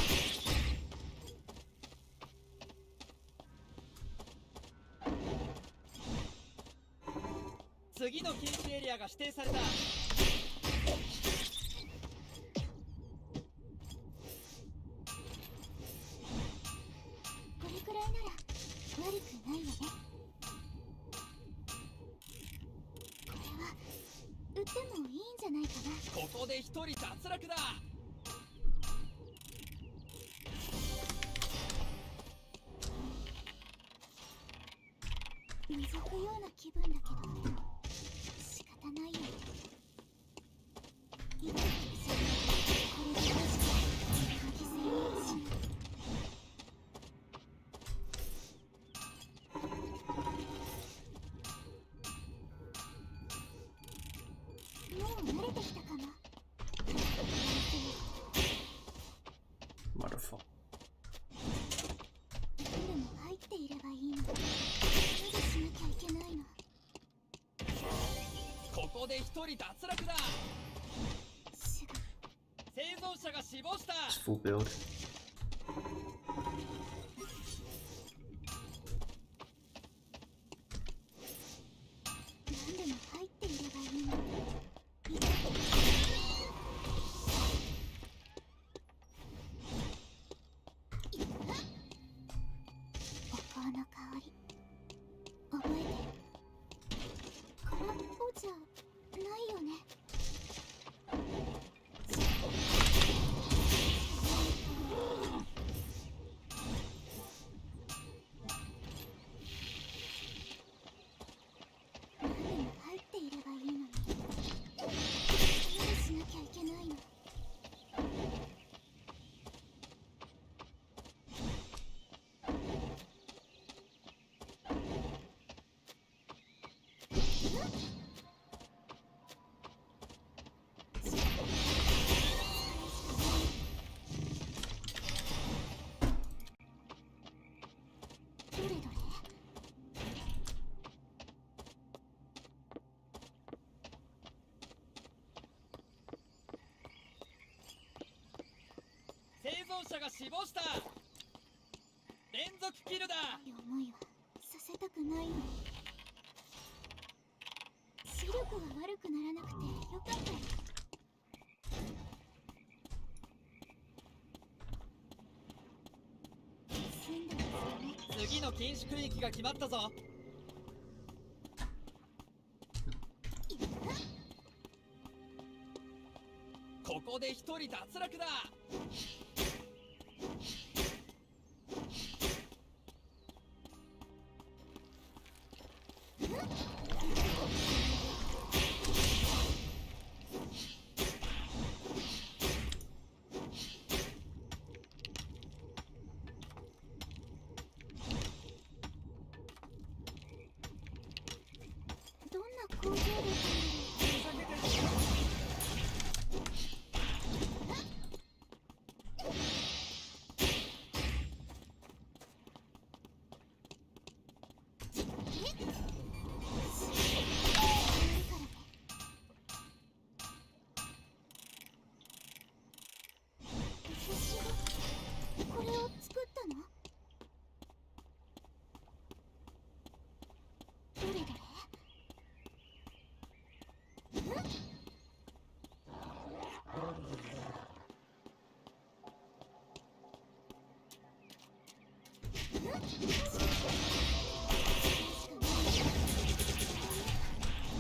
次の禁止エリアが指定された。これくらいなら悪くないよね。これは売ってもいいんじゃないかな。ここで一人脱落だ。覗くような気分だけど仕方ないよ。今の店これでよし犠牲にはしない。もう慣れてきたかな。 Motherfucker. でも入っていればいいの。まだしなきゃいけないの。ここで一人脱落だ。すぐ生存者が死亡した。 It's full build. 何でも入っていればいいの。お香の香り覚えてる。空っぽじゃないよね。者が死亡した。連続キルだ。思いはさせたくないの。視力が悪くならなくてよかったよ。済んだんですよね。次の禁止区域が決まったぞ。ここで一人脱落だ。どんな工場だったんだろ私がこれを作ったの？どれどれ？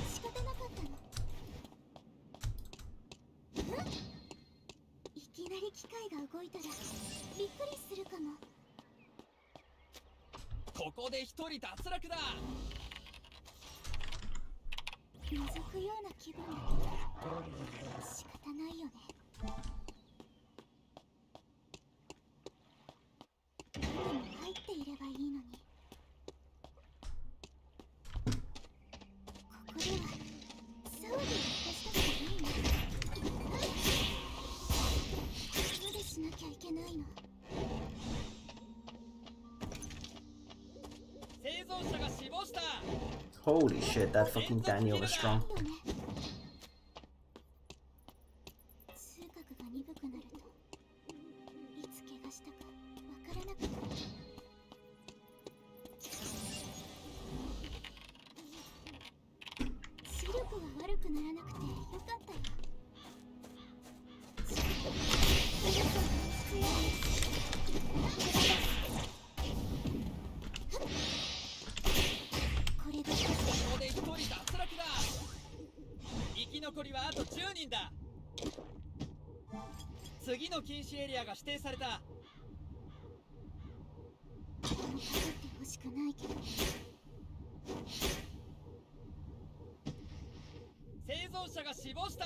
仕方なかったの。いきなり機械が動いたらびっくりするかも。ここで一人脱落だ。覗くような気分だけど仕方ないよね。でも入っていればいいのに。ここでは騒ぎを起こしたくないの。までしなきゃいけないの。生存者が死亡した。 Holy shit, that fucking Daniel is strong. よね。痛覚が鈍くなるといつ怪我したかわからなくなる。視力が悪くならなくてよかったよ。これでここで一人脱落だ。生き残りはあと10人だ。次の禁止エリアが指定された。かかってほしくないけど。生存者が死亡した。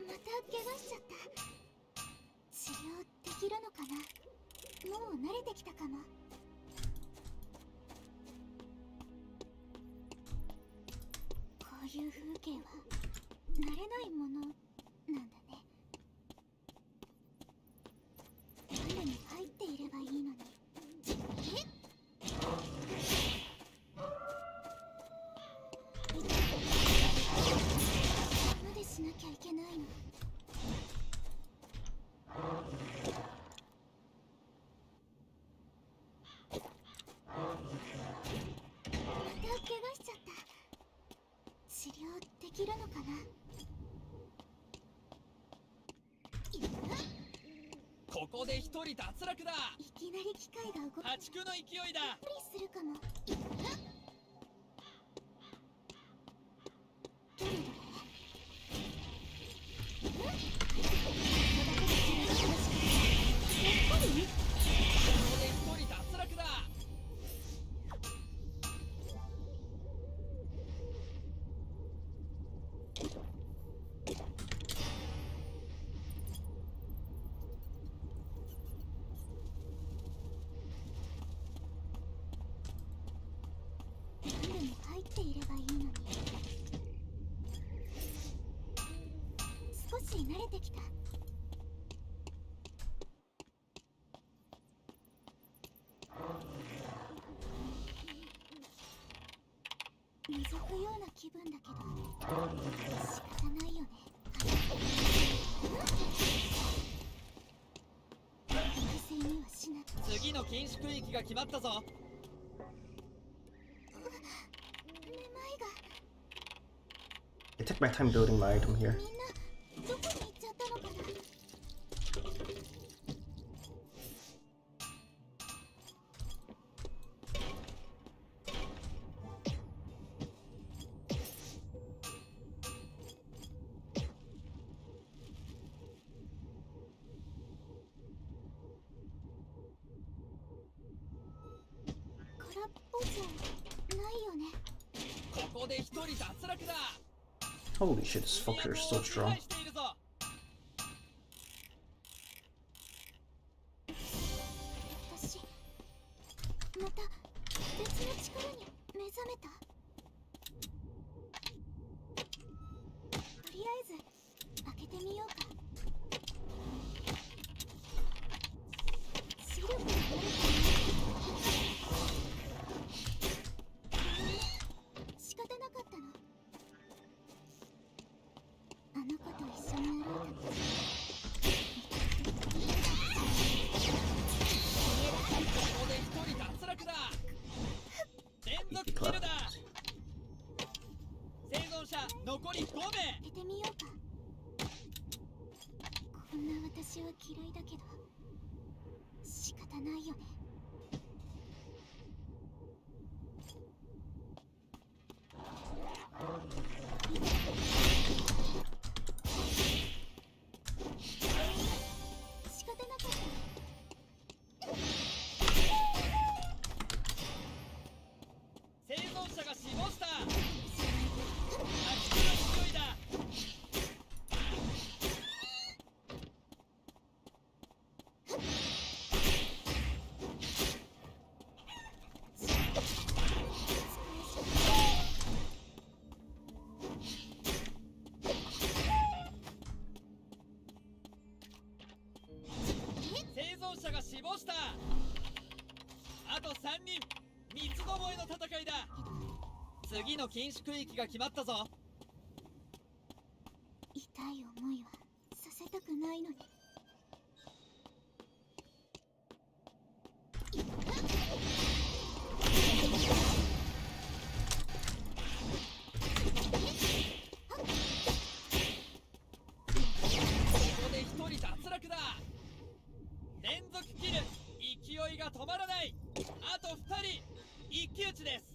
また怪我しちゃった。治療できるのかな。もう慣れてきたかも。こういう風景は慣れないものなんだね。中に入っていればいいのに。までしなきゃいけないの。また怪我しちゃった。治療できるのかな。ここで一人脱落だ。いきなり機械が動く。破竹の勢いだ。びっくりするかも。どれどれ。やっぱり？ここで一人脱落だ。くような気分だけど仕方ないよね。犠牲にはしない。次の禁止区域が決まったぞ。めまいが。 I took my time building my item here. みんなどこに行っちゃったのかな。空っぽじゃないよね。ここで一人脱落だ。 Holy shit, this fucker is so strong. しているぞ。私また別の力に目覚めた。とりあえず開けてみようか。視力が悪くな仕方なかったの。あの子と一緒に歩いたこと。ここで一人脱落だ。連続キルだ。生存者残り5名。開けてみようか。こんな私は嫌いだけど仕方ないよね。仕方なかった。生存者が死亡した。8キロ勢いだ。生存者が死亡した。あと3人、三つどもえの戦いだ。次の禁止区域が決まったぞ。痛い思いはさせたくないのに。ここで一人脱落だ。連続キル、勢いが止まらない。あと2人、一騎打ちです。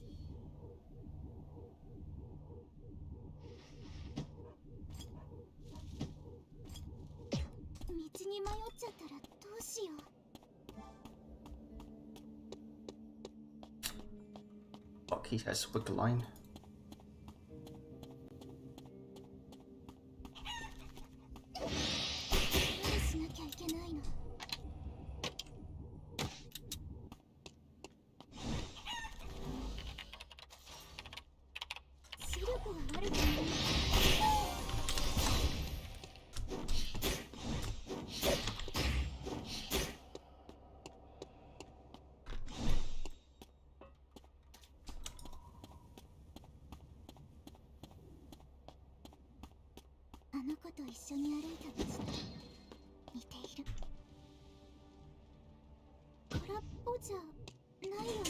道に迷っちゃったらどうしよう。Fuck, he has quick line. 何しなきゃいけないの。視力が悪くなる。あの子と一緒に歩いた道と似ている。空っぽじゃないよね。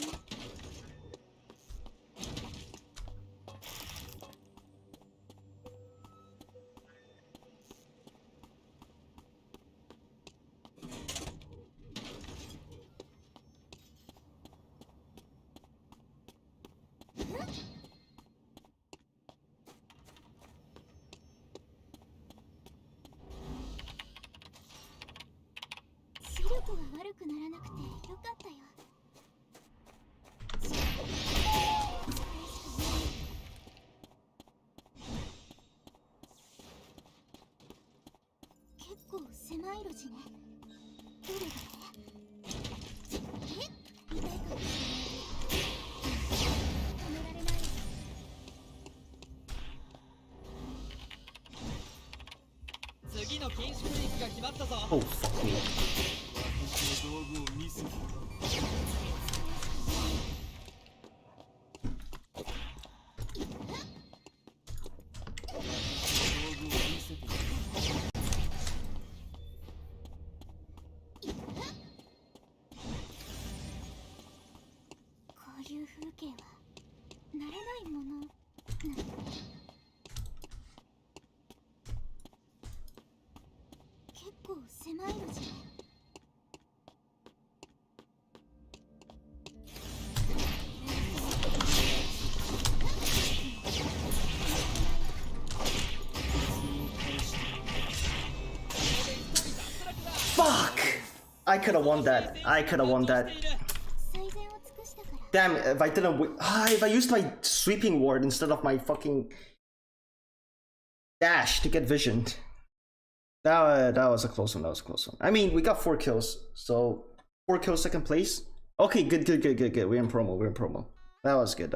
視力が悪くならなくてよかったよ。結構狭い路地ね。どれだね。痛いかもしれない。止められない。次の禁止区域が決まったぞ。 Oh, fuck me. 道具を見せて。構狭いのじゃ。Fuck! I could have won that. I could have won that. 最善を尽くしたから。 Damn, if I didn't if I used my sweeping ward instead of my fucking dash to get visioned. That was a close one, that was a close one. I mean, we got 4 kills, so 4 kills, second place. Okay, good. We're in promo. That was good.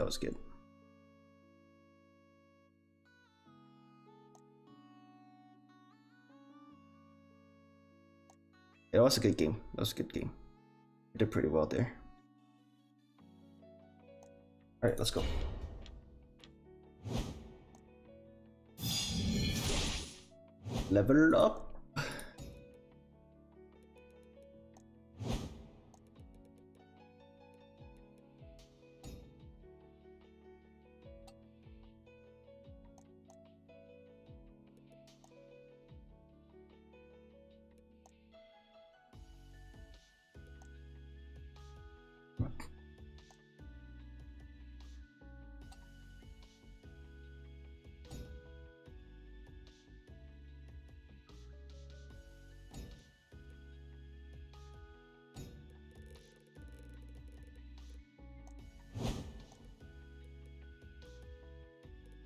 It was a good game. We did pretty well there. Alright, let's go. Level up.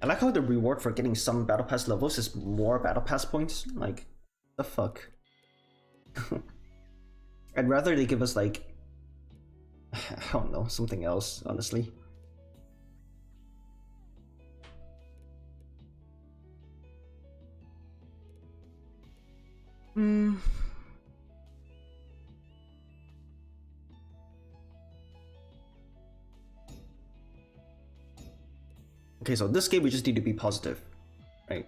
I like how the reward for getting some battle pass levels is more battle pass points. Like, the fuck? I'd rather they give us like, I don't know, something else, honestly. Okay, so this game we just need to be positive, right?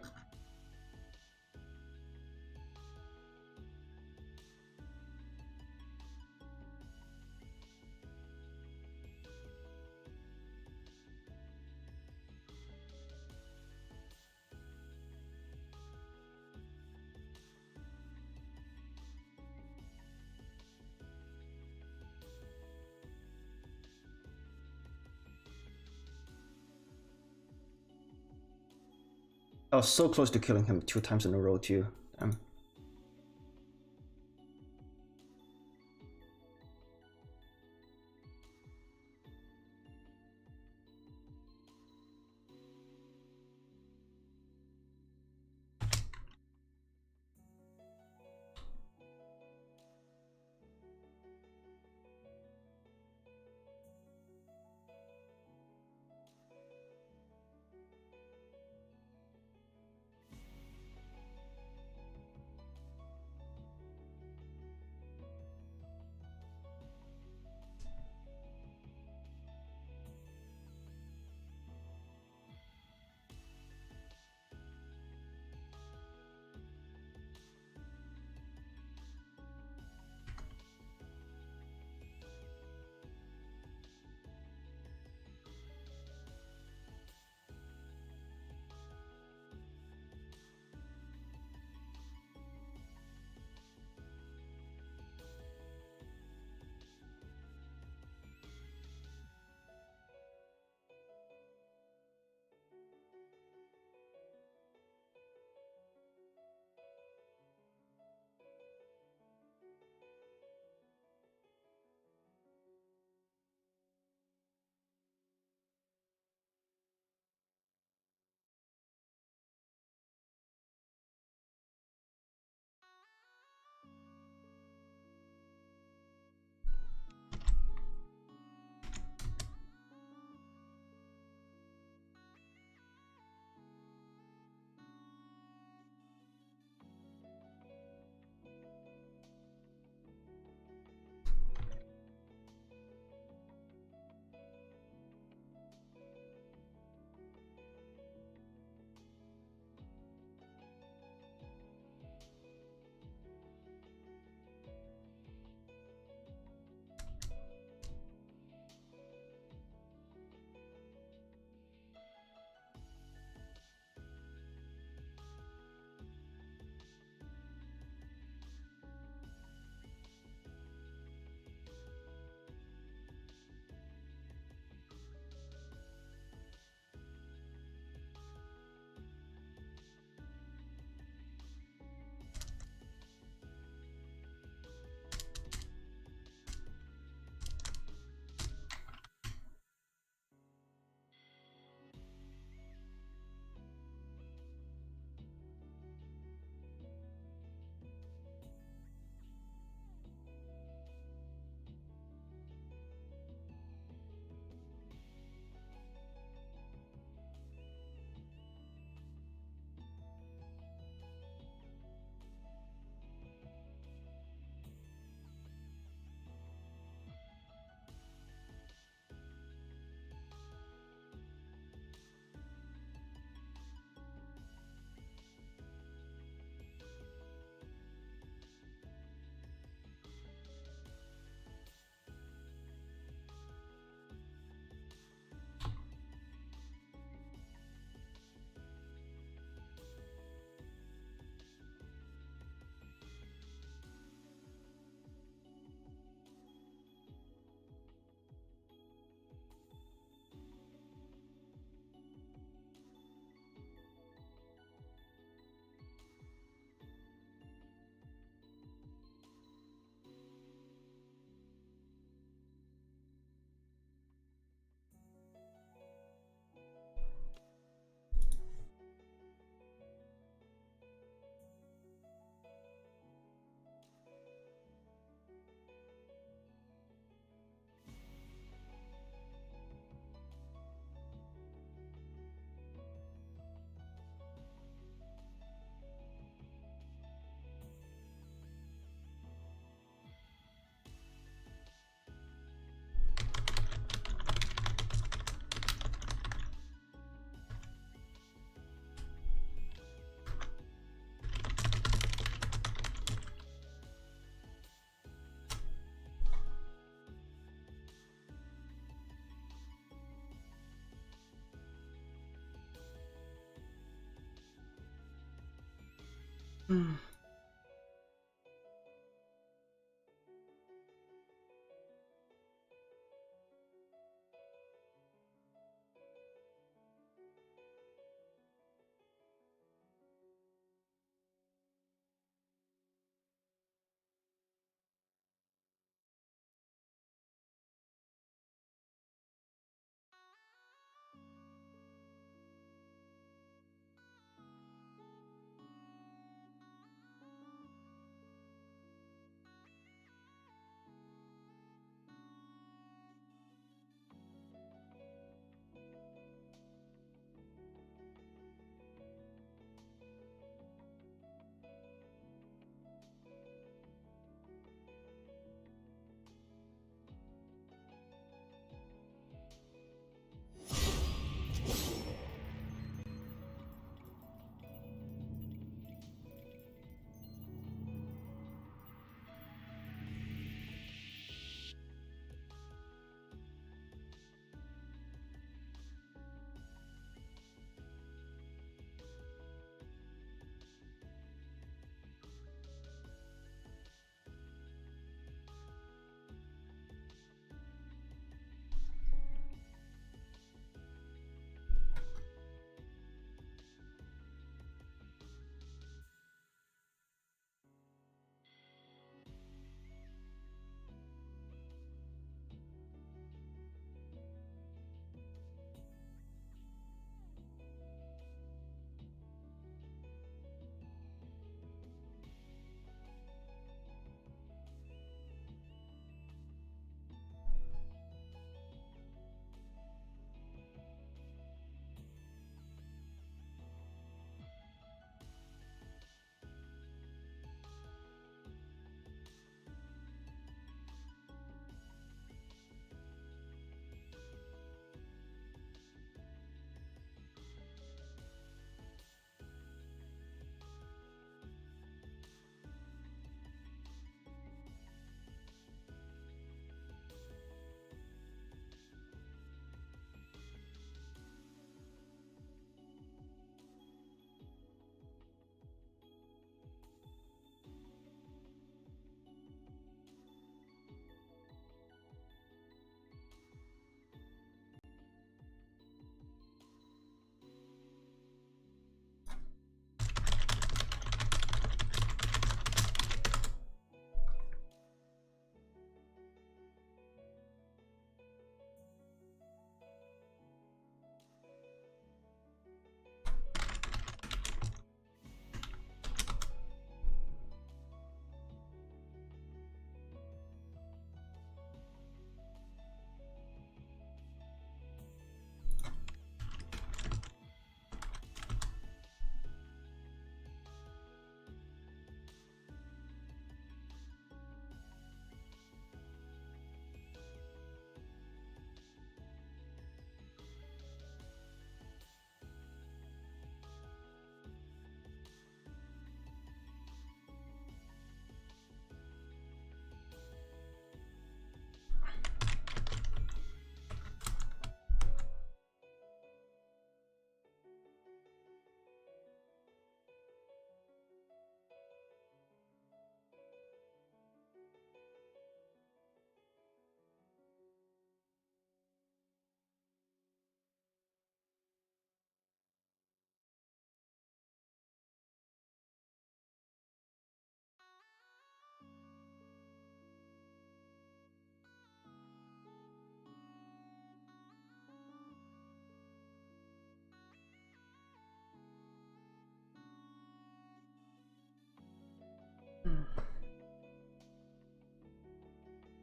I was so close to killing him 2 times in a row too. Damn.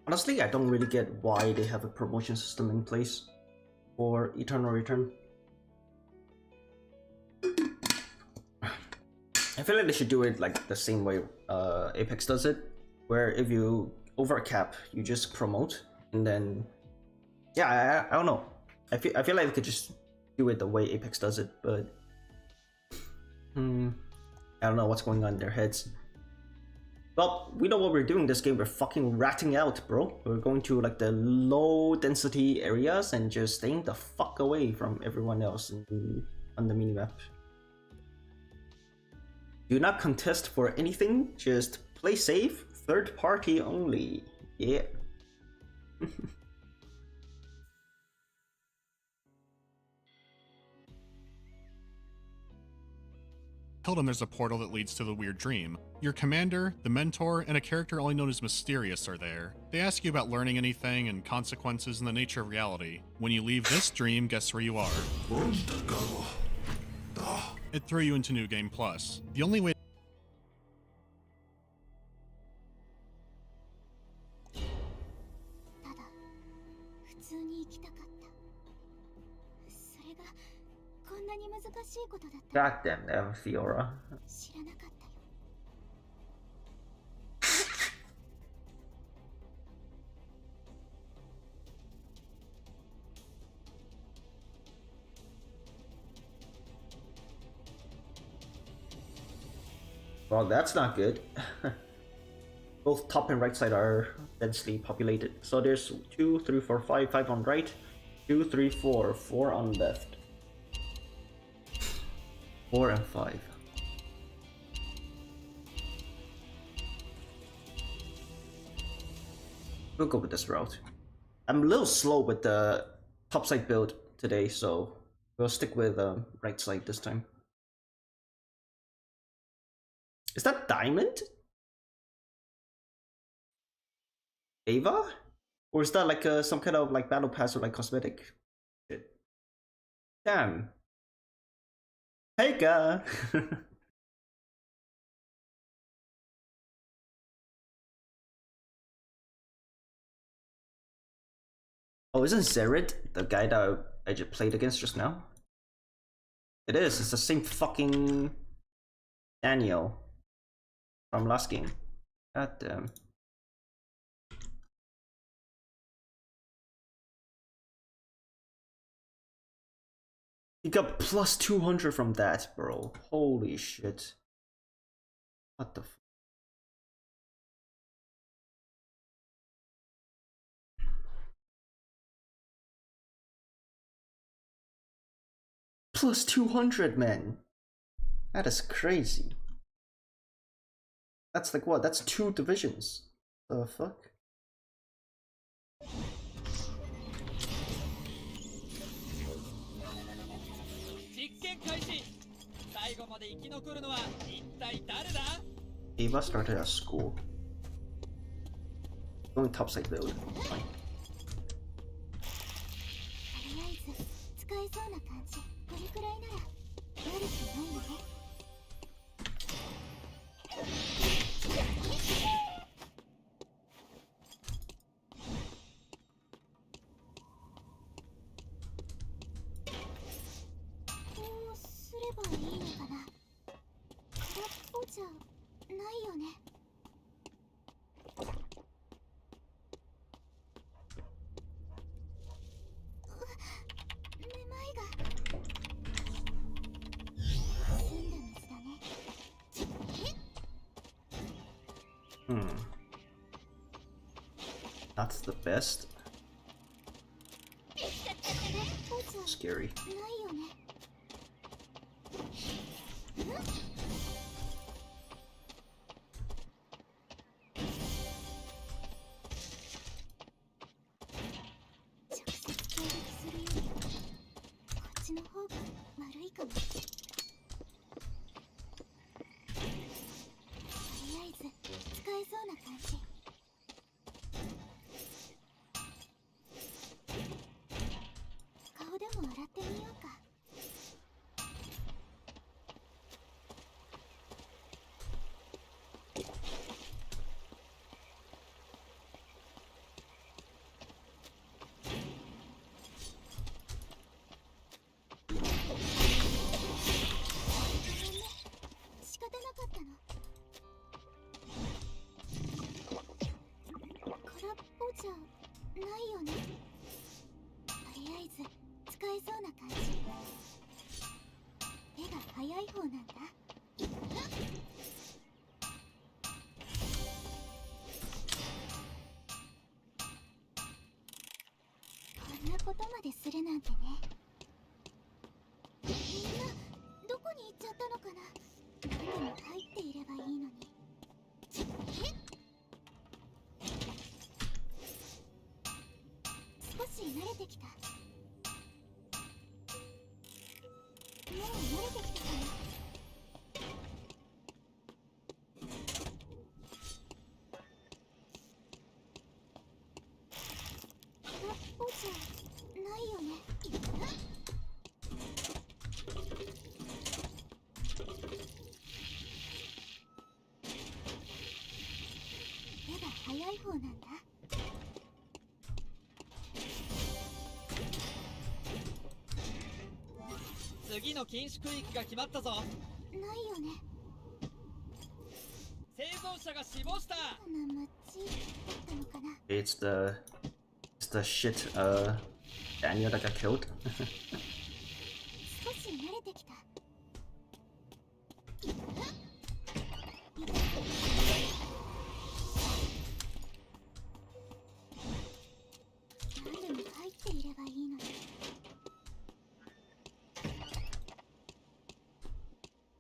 Honestly, I don't really get why they have a promotion system in place for Eternal Return. I feel like they should do it like the same way Apex does it, where if you over cap, you just promote, and then yeah, I don't know. I feel like they could just do it the way Apex does it, but I don't know what's going on in their heads. Well, we know what we're doing this game. We're fucking ratting out, bro. We're going to like the low density areas and just staying the fuck away from everyone else on the minimap. Do not contest for anything, just play safe, third party only. Yeah. Told him there's a portal that leads to the weird dream. Your commander, the mentor, and a character only known as Mysterious are there. They ask you about learning anything and consequences and the nature of reality. When you leave this dream, guess where you are? It threw you into New Game Plus. The only way God damn them, Fiora. Well, that's not good. Both top and right side are densely populated. So there's 2, 3, 4, 5, 5 on right, 2, 3, 4, 4 on left. 4 and 5. We'll go with this route. I'm a little slow with the top side build today, so we'll stick with right side this time. Is that Diamond? Ava? Or is that like some kind of like battle pass or like cosmetic shit? Damn. Heika! Oh, isn't Zerid the guy that I just played against just now? It is, it's the same fucking Daniel from last game. God damn. He got plus 200 from that, bro. Holy shit. What the f— plus 200, man. That is crazy. That's like what? That's 2 divisions. The fuck? Ava started at school. Going topside build. Fine. That's the best. Scary. 入っていればいいのに。少し慣れてきた。もう慣れてきたかな。おじゃないよね。手が早い方なんだ。次の禁止区域が決まったぞ。ないよね。生存者が死亡した。なむちだったのかな。It's the shit Daniel that got killed. 少し慣れてきた。何でも入っていればいいのに。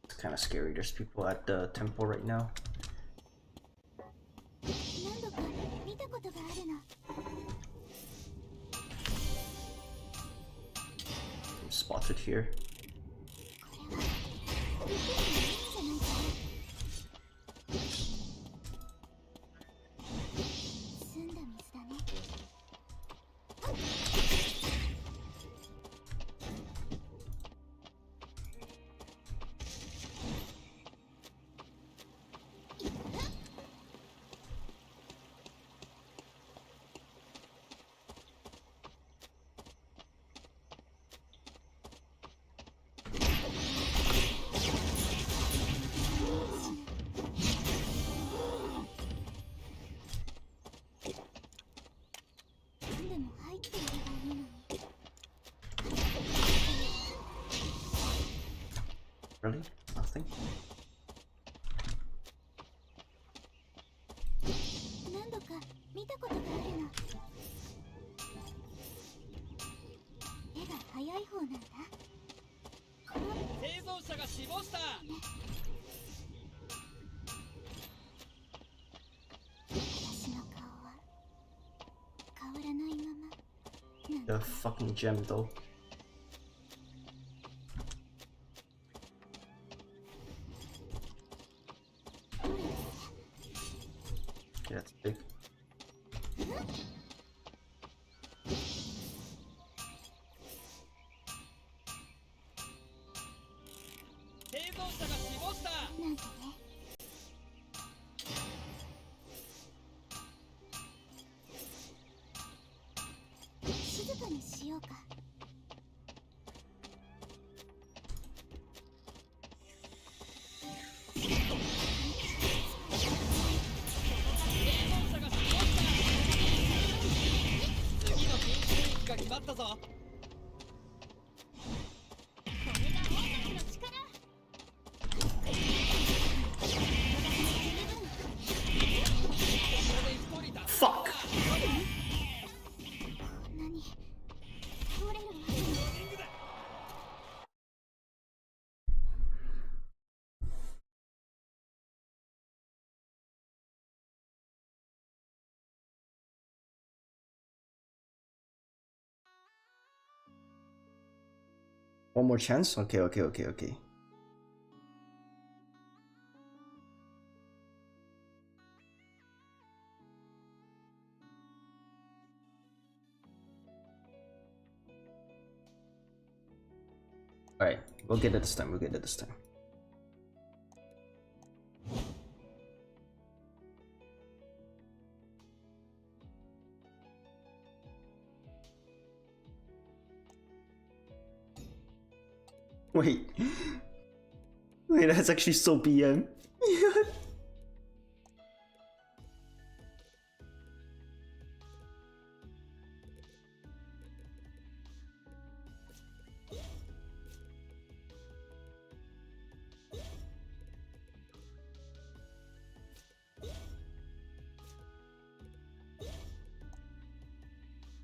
It's kind of scary. There's people at the temple right now. 何度か見たことがあるな。I'm spotted here. これはじゃないかな。澄んだ水だね。何でも入っていればいいのに。Really? Nothing? 何度か見たことがあるの。手が早い方なんだ。生存者が死亡した。私の顔は変わらないまま。 The fucking gem though. Yeah, it's big. 生存者が死亡した。なんてね。静かにしようか。生存者が死亡した。次の禁止区域が決まったぞ。これが本来の力。これで一人だ。 Fuck! こんなに倒れるわけに。 One more chance? Okay. Alright, we'll get it this time. Wait, that's actually so BM.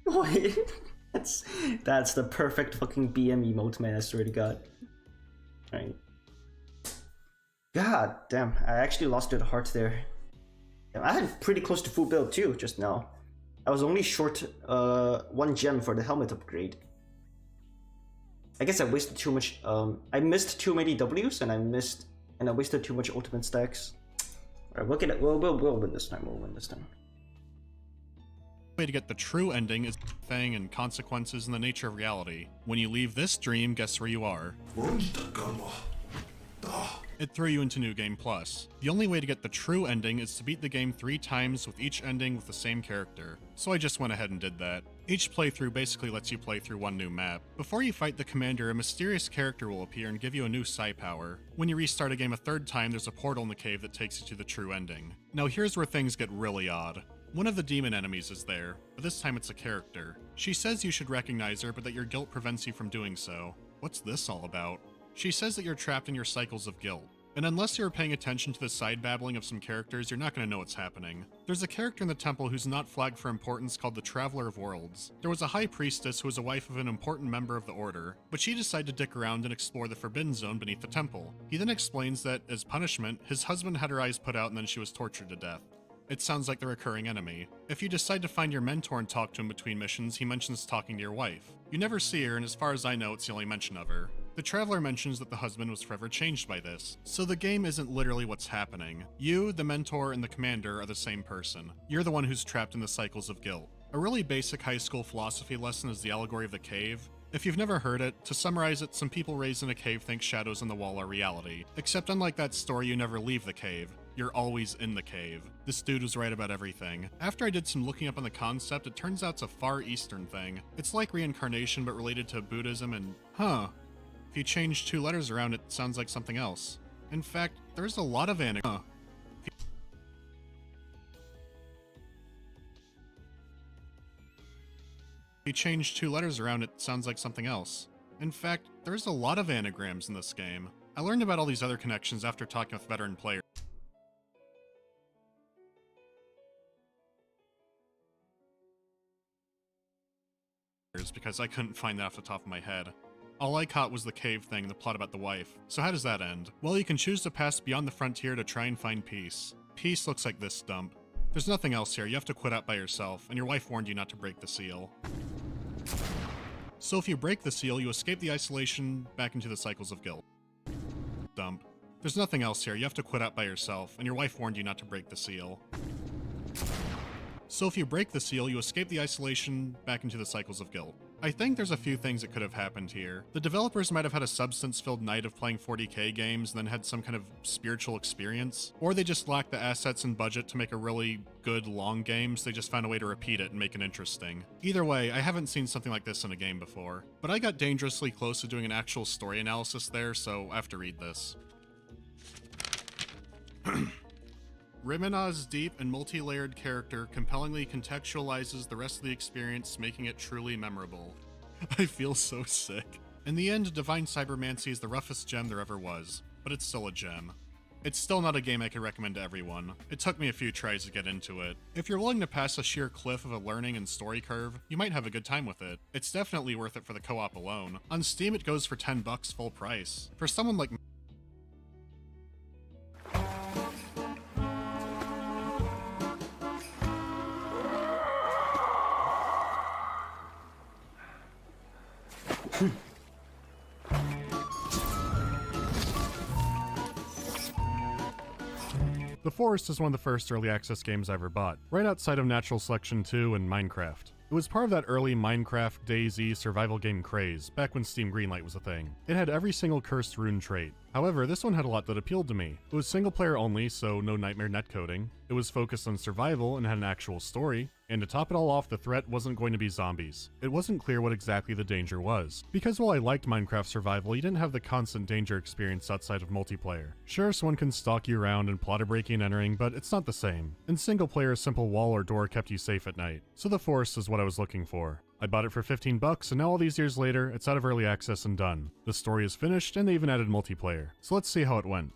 Wait, that's the perfect fucking BM emote, man. I swear to God. Right. God damn, I actually lost to the heart there. Damn, I had pretty close to full build too just now. I was only short 1 gem for the helmet upgrade. I guess I wasted too much. I missed too many Ws, and I wasted too much ultimate stacks. Alright, we'll get it. We'll win this time. We'll win this time. Way to get the true ending is thing and consequences in the nature of reality. When you leave this dream, guess where you are? It threw you into New Game Plus. The only way to get the true ending is to beat the game 3 times with each ending with the same character. So I just went ahead and did that. Each playthrough basically lets you play through one new map. Before you fight the commander, a mysterious character will appear and give you a new psi power. When you restart a game a 3rd time, there's a portal in the cave that takes you to the true ending. Now here's where things get really odd. One of the demon enemies is there, but this time it's a character. She says you should recognize her, but that your guilt prevents you from doing so. What's this all about? She says that you're trapped in your cycles of guilt. And unless you're paying attention to the side babbling of some characters, you're not going to know what's happening. There's a character in the temple who's not flagged for importance called the Traveler of Worlds. There was a high priestess who was a wife of an important member of the order, but she decided to dick around and explore the forbidden zone beneath the temple. He then explains that, as punishment, his husband had her eyes put out and then she was tortured to death. It sounds like the recurring enemy. If you decide to find your mentor and talk to him between missions, he mentions talking to your wife. You never see her, and as far as I know, it's the only mention of her. The Traveler mentions that the husband was forever changed by this, so the game isn't literally what's happening. You, the mentor, and the commander are the same person. You're the one who's trapped in the cycles of guilt. A really basic high school philosophy lesson is the allegory of the cave. If you've never heard it, to summarize it, some people raised in a cave think shadows on the wall are reality. Except unlike that story, you never leave the cave. You're always in the cave. This dude was right about everything. After I did some looking up on the concept, it turns out it's a Far Eastern thing. It's like reincarnation but related to Buddhism and... If you change 2 letters around, it sounds like something else. In fact, there's a lot of If you change 2 letters around, it sounds like something else. In fact, there's a lot of anagrams in this game. I learned about all these other connections after talking with veteran players, because I couldn't find that off the top of my head. All I caught was the cave thing and the plot about the wife. So how does that end? Well, you can choose to pass beyond the frontier to try and find peace. Peace looks like this dump. There's nothing else here, you have to quit out by yourself, and your wife warned you not to break the seal. So if you break the seal, you escape the isolation back into the cycles of guilt. Dump. There's nothing else here, you have to quit out by yourself, and your wife warned you not to break the seal. So if you break the seal, you escape the isolation back into the cycles of guilt. I think there's a few things that could have happened here. The developers might have had a substance-filled night of playing 40k games and then had some kind of spiritual experience, or they just lacked the assets and budget to make a really good long game, so they just found a way to repeat it and make it interesting. Either way, I haven't seen something like this in a game before, but I got dangerously close to doing an actual story analysis there, so I have to read this. Rimina's deep and multi-layered character compellingly contextualizes the rest of the experience, making it truly memorable. I feel so sick. In the end, Divine Cybermancy is the roughest gem there ever was, but it's still a gem. It's still not a game I could recommend to everyone. It took me a few tries to get into it. If you're willing to pass a sheer cliff of a learning and story curve, you might have a good time with it. It's definitely worth it for the co-op alone. On Steam it goes for $10 full price. For someone like The Forest is one of the first early access games I ever bought, right outside of Natural Selection 2 and Minecraft. It was part of that early Minecraft, DayZ survival game craze, back when Steam Greenlight was a thing. It had every single cursed rune trait. However, this one had a lot that appealed to me. It was single player only, so no nightmare netcoding. It was focused on survival and had an actual story. And to top it all off, the threat wasn't going to be zombies. It wasn't clear what exactly the danger was. Because while I liked Minecraft survival, you didn't have the constant danger experience outside of multiplayer. Sure, someone can stalk you around and plot a breaking and entering, but it's not the same. In single player, a simple wall or door kept you safe at night. So the Forest is what I was looking for. I bought it for $15, and now all these years later, it's out of early access and done. The story is finished, and they even added multiplayer. So let's see how it went.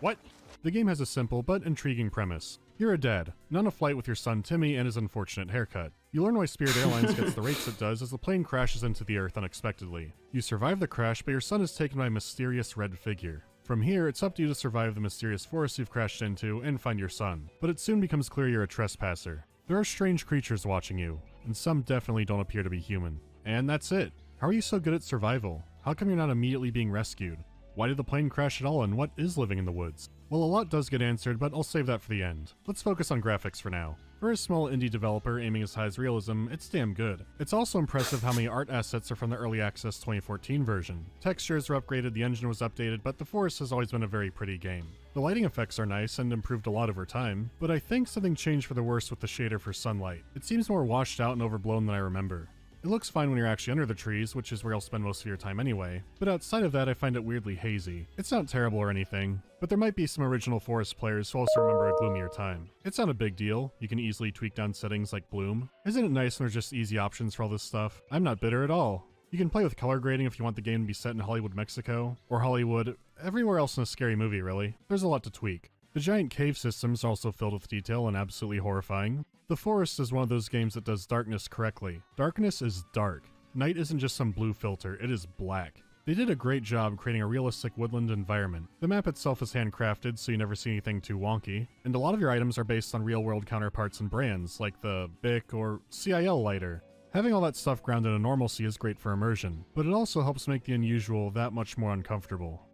What? The game has a simple but intriguing premise. You're a dad, and on a flight with your son Timmy and his unfortunate haircut. You learn why Spirit Airlines gets the rates it does as the plane crashes into the earth unexpectedly. You survive the crash, but your son is taken by a mysterious red figure. From here, it's up to you to survive the mysterious forest you've crashed into and find your son, but it soon becomes clear you're a trespasser. There are strange creatures watching you, and some definitely don't appear to be human. And that's it. How are you so good at survival? How come you're not immediately being rescued? Why did the plane crash at all, and what is living in the woods? Well, a lot does get answered, but I'll save that for the end. Let's focus on graphics for now. For a small indie developer aiming as high as realism, it's damn good. It's also impressive how many art assets are from the early access 2014 version. Textures were upgraded, the engine was updated, but the forest has always been a very pretty game. The lighting effects are nice and improved a lot over time, but I think something changed for the worse with the shader for sunlight. It seems more washed out and overblown than I remember. It looks fine when you're actually under the trees, which is where you'll spend most of your time anyway, but outside of that I find it weirdly hazy. It's not terrible or anything, but there might be some original forest players who also remember a gloomier time. It's not a big deal, you can easily tweak down settings like bloom. Isn't it nice when there's just easy options for all this stuff? I'm not bitter at all. You can play with color grading if you want the game to be set in Hollywood, Mexico, or Hollywood, everywhere else in a scary movie really. There's a lot to tweak. The giant cave systems are also filled with detail and absolutely horrifying. The Forest is one of those games that does darkness correctly. Darkness is dark. Night isn't just some blue filter, it is black. They did a great job creating a realistic woodland environment. The map itself is handcrafted, so you never see anything too wonky, and a lot of your items are based on real-world counterparts and brands, like the BIC or CIL lighter. Having all that stuff grounded in normalcy is great for immersion, but it also helps make the unusual that much more uncomfortable.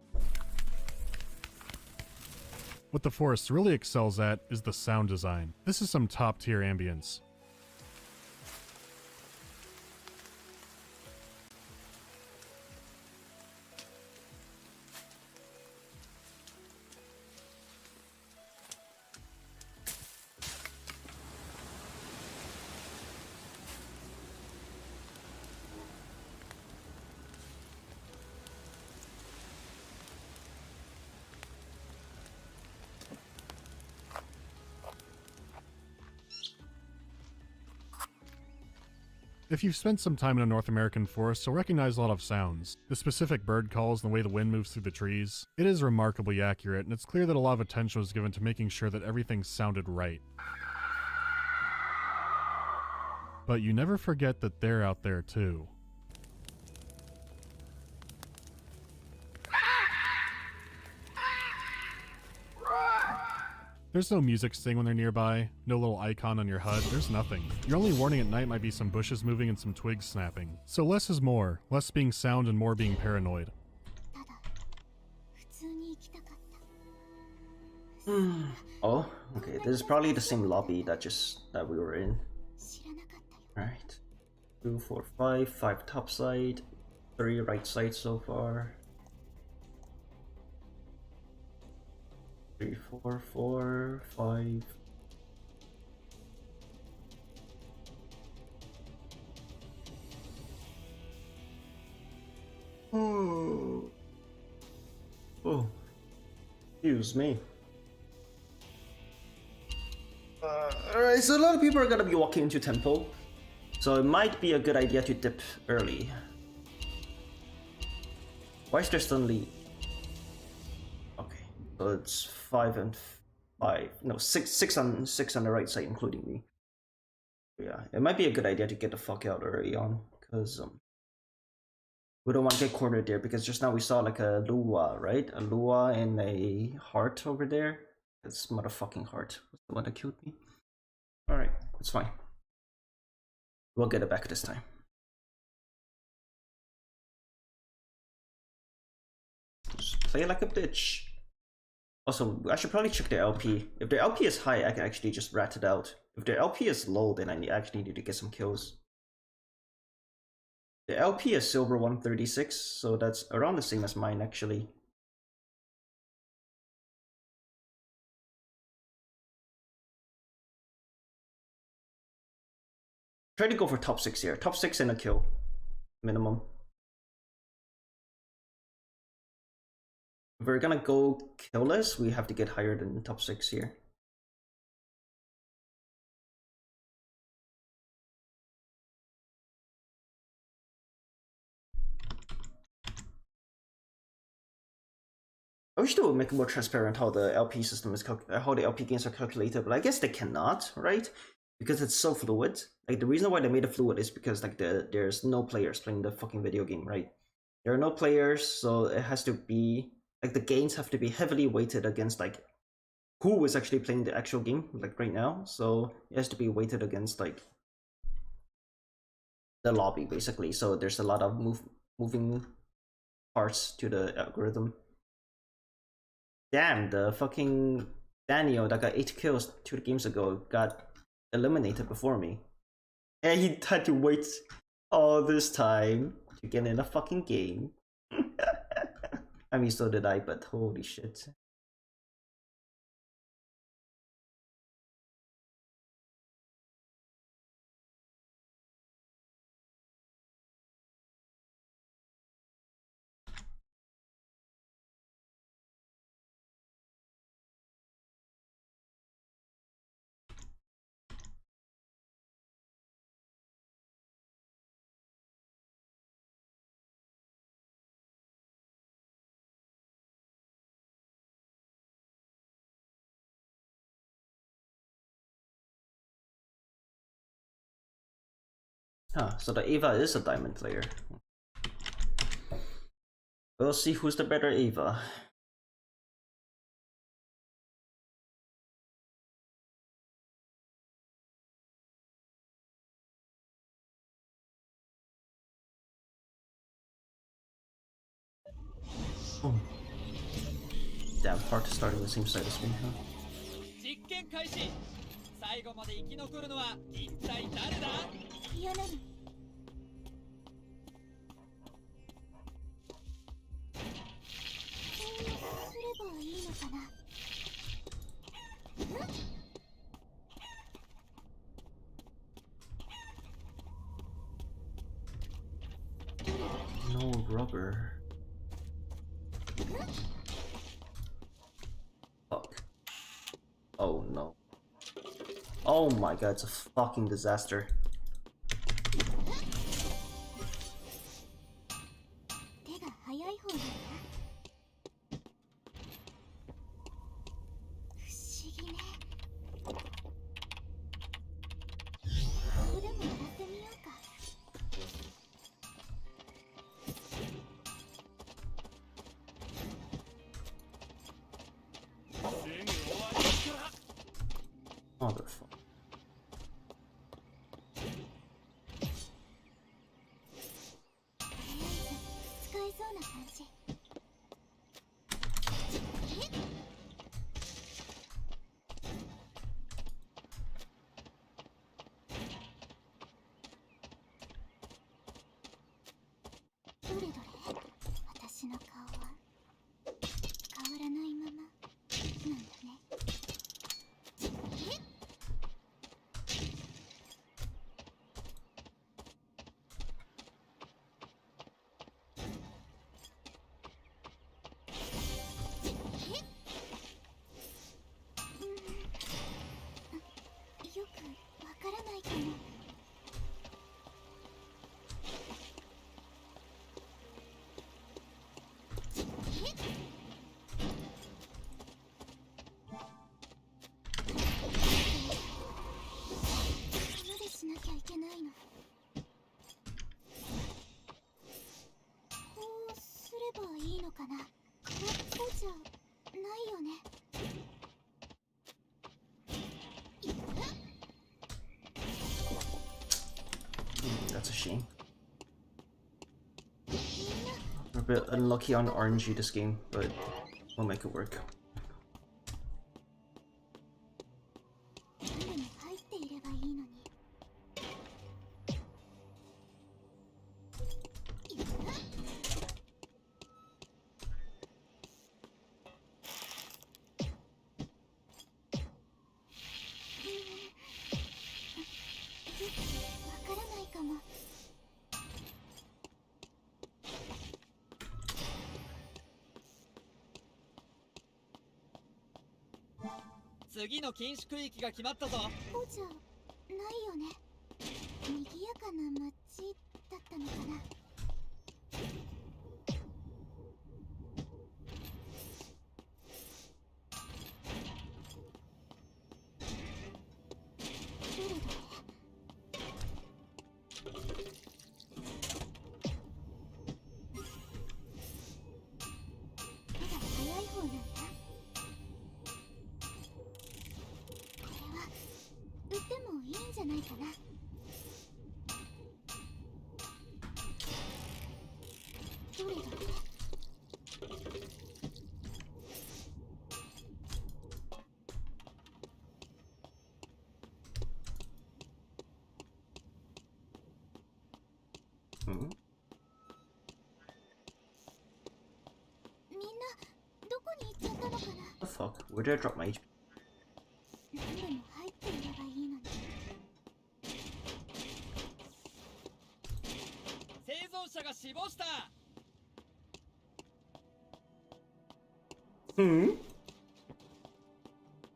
What the Forest really excels at is the sound design. This is some top-tier ambience. If you've spent some time in a North American forest, you'll recognize a lot of sounds. The specific bird calls and the way the wind moves through the trees. It is remarkably accurate, and it's clear that a lot of attention was given to making sure that everything sounded right. But you never forget that they're out there too. There's no music sting when they're nearby, no little icon on your HUD, there's nothing. Your only warning at night might be some bushes moving and some twigs snapping. So less is more, less being sound and more being paranoid. Oh, okay, this is probably the same lobby that we were in. Alright. 2, 4, 5, 5 top side, 3 right side so far. 3, 4, 4, 5. Oh. Oh. Excuse me. Alright, so a lot of people are gonna be walking into temple, so it might be a good idea to dip early. Why is there suddenly... Okay, so it's 5 and 5. No, 6 on the right side, including me. Yeah, it might be a good idea to get the fuck out early on, because we don't want to get cornered there, because just now we saw like a Lua, right? A Lua and a heart over there. This motherfucking heart was the one that killed me. Alright, it's fine. We'll get it back this time. Just play like a bitch. Also, I should probably check the LP. If the LP is high, I can actually just rat it out. If the LP is low, then I actually need to get some kills. The LP is silver 136, so that's around the same as mine actually. Try to go for top 6 here. Top 6 and a kill. Minimum. If we're gonna go killless, we have to get higher than top 6 here. I wish they would make it more transparent how the LP system is how the LP games are calculated, but I guess they cannot, right? Because it's so fluid. Like, the reason why they made it fluid is because like there's no players playing the fucking video game, right? There are no players, so it has to be like the gains have to be heavily weighted against like who is actually playing the actual game like right now. So it has to be weighted against like the lobby basically. So there's a lot of moving parts to the algorithm. Damn, the fucking Daniel that got 8 kills 2 games ago got eliminated before me. And he had to wait all this time to get in a fucking game. I mean, so did I, but holy shit. Huh, so the Ava is a diamond player. We'll see who's the better Ava. Oh. Damn, hard to start on the same side as me, huh? 実験開始。最後まで生き残るのは一体誰だ？いやなに。すればいいのかな。No rubber. Fuck. Oh no. Oh my god, it's a fucking disaster. 手が早い方だな。不思議ね。ここでもやってみようか。Motherfucker. 使えそうな感じ。どれどれ、私の顔は変わらないままなんだね。よくわからないかも。までしなきゃいけないの。こうすればいいのかな。こうじゃないよね。That's a shame. We're a bit unlucky on RNG this game, but we'll make it work. 何でも入っていればいいのに。わからないかも。次の禁止区域が決まったぞ。こうじゃないよね。賑やかな街だったのかな。どれどれ。まだじゃないかな。どれだろう。Hmm? みんなどこに行っちゃったのかな。 The fuck? Where did I drop my HP? 何でも入っていればいいのに。生存者が死亡した。 Hmm?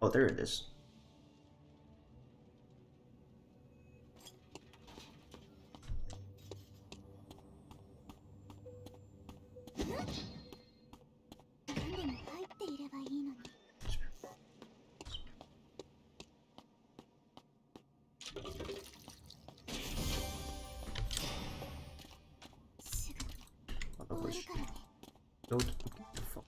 Oh, there it is. 何でも入っていればいいのに。すぐ What 終 the わる bush? からね。 Don't. What the fuck?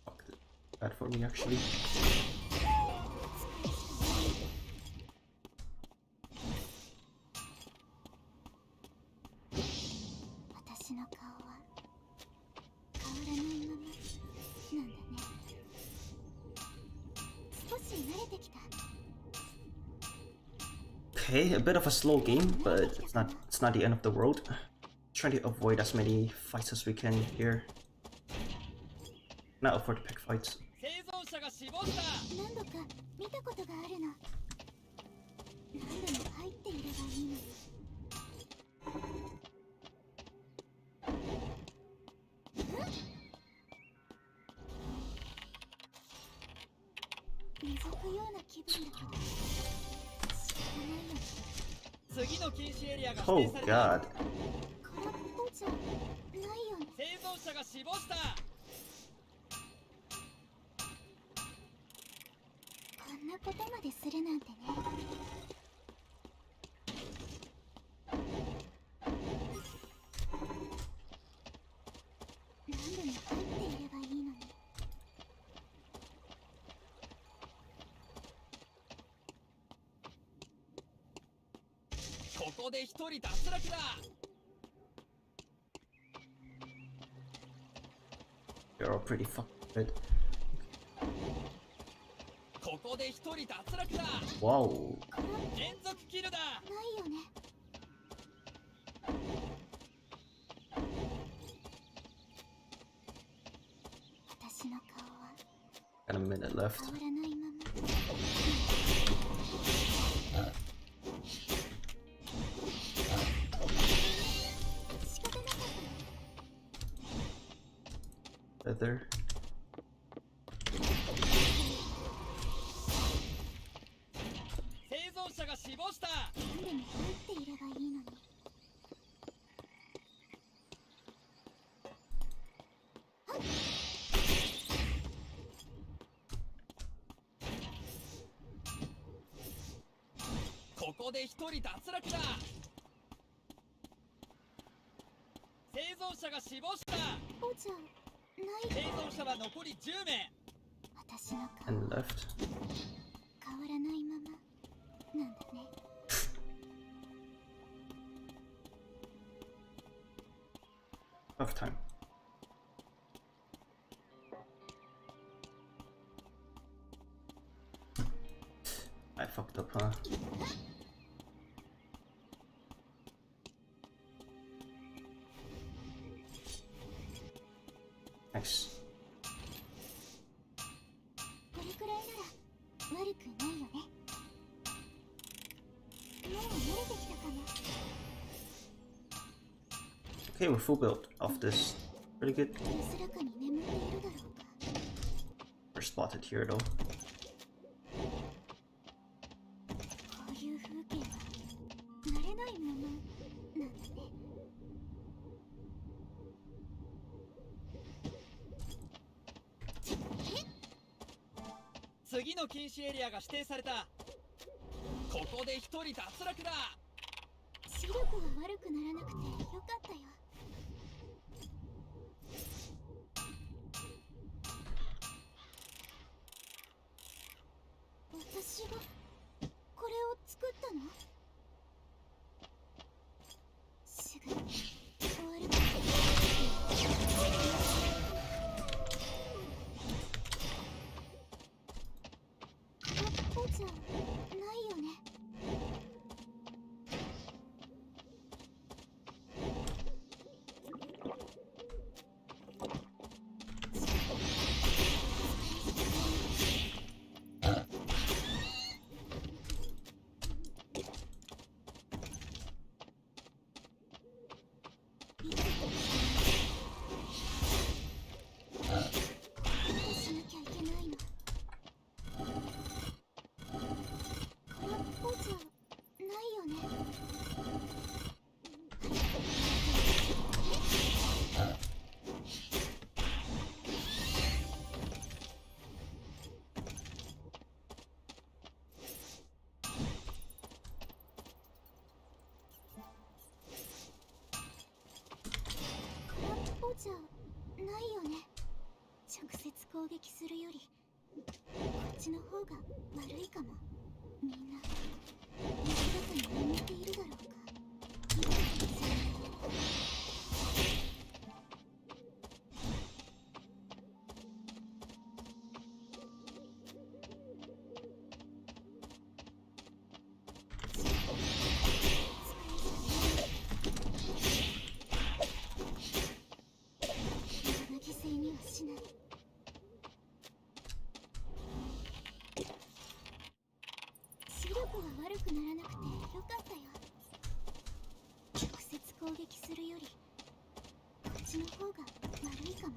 Fuck. Bad for me, actually. 私の顔は変わらないままなんだね。少し慣れてきた。 Okay, a bit of a slow game, but it's not the end of the world. Trying to avoid as many fights as we can here. Not avoid pick fights. 生存者が死亡した。何度か見たことがあるの。何でも入っていればいいのに。覗くような気分だけど仕方ないよ。次の禁止エリアが Oh 指定された。 god. 空っぽじゃないよね。生存者が死亡した。こんなことまでするなんてね。何でも入っていればいいのに。ここで一人脱落だ。 They're all pretty fucking good. ここで一人脱落だ。 Wow. 連続キルだ。ないよね。私の顔は Got a minute left. 変わらないまま。仕方なかったの。 Leather. 生存者が死亡した。何でも入っていればいいのに。ここで一人脱落だ。生存者が死亡した。おじゃない。生存者は残り10名。私の顔 And は left. 変わらないままなんだね。 Enough time. I fucked up, huh? Nice. これくらいなら悪くないよね。もう慣れてきたかな。 Okay, we're full build off this. Pretty good. 安らかに眠っているだろうか。 We're spotted here though. こういう風景は慣れないままなんだね。次の禁止エリアが指定された。ここで一人脱落だ。視力が悪くならなくてよかったよ。攻撃するよりこっちの方が悪いかも。みんな見事に眠っているだろうか。犠牲にはしない。視力が悪くならなくてよかったよ。直接攻撃するよりこっちの方が悪いかも。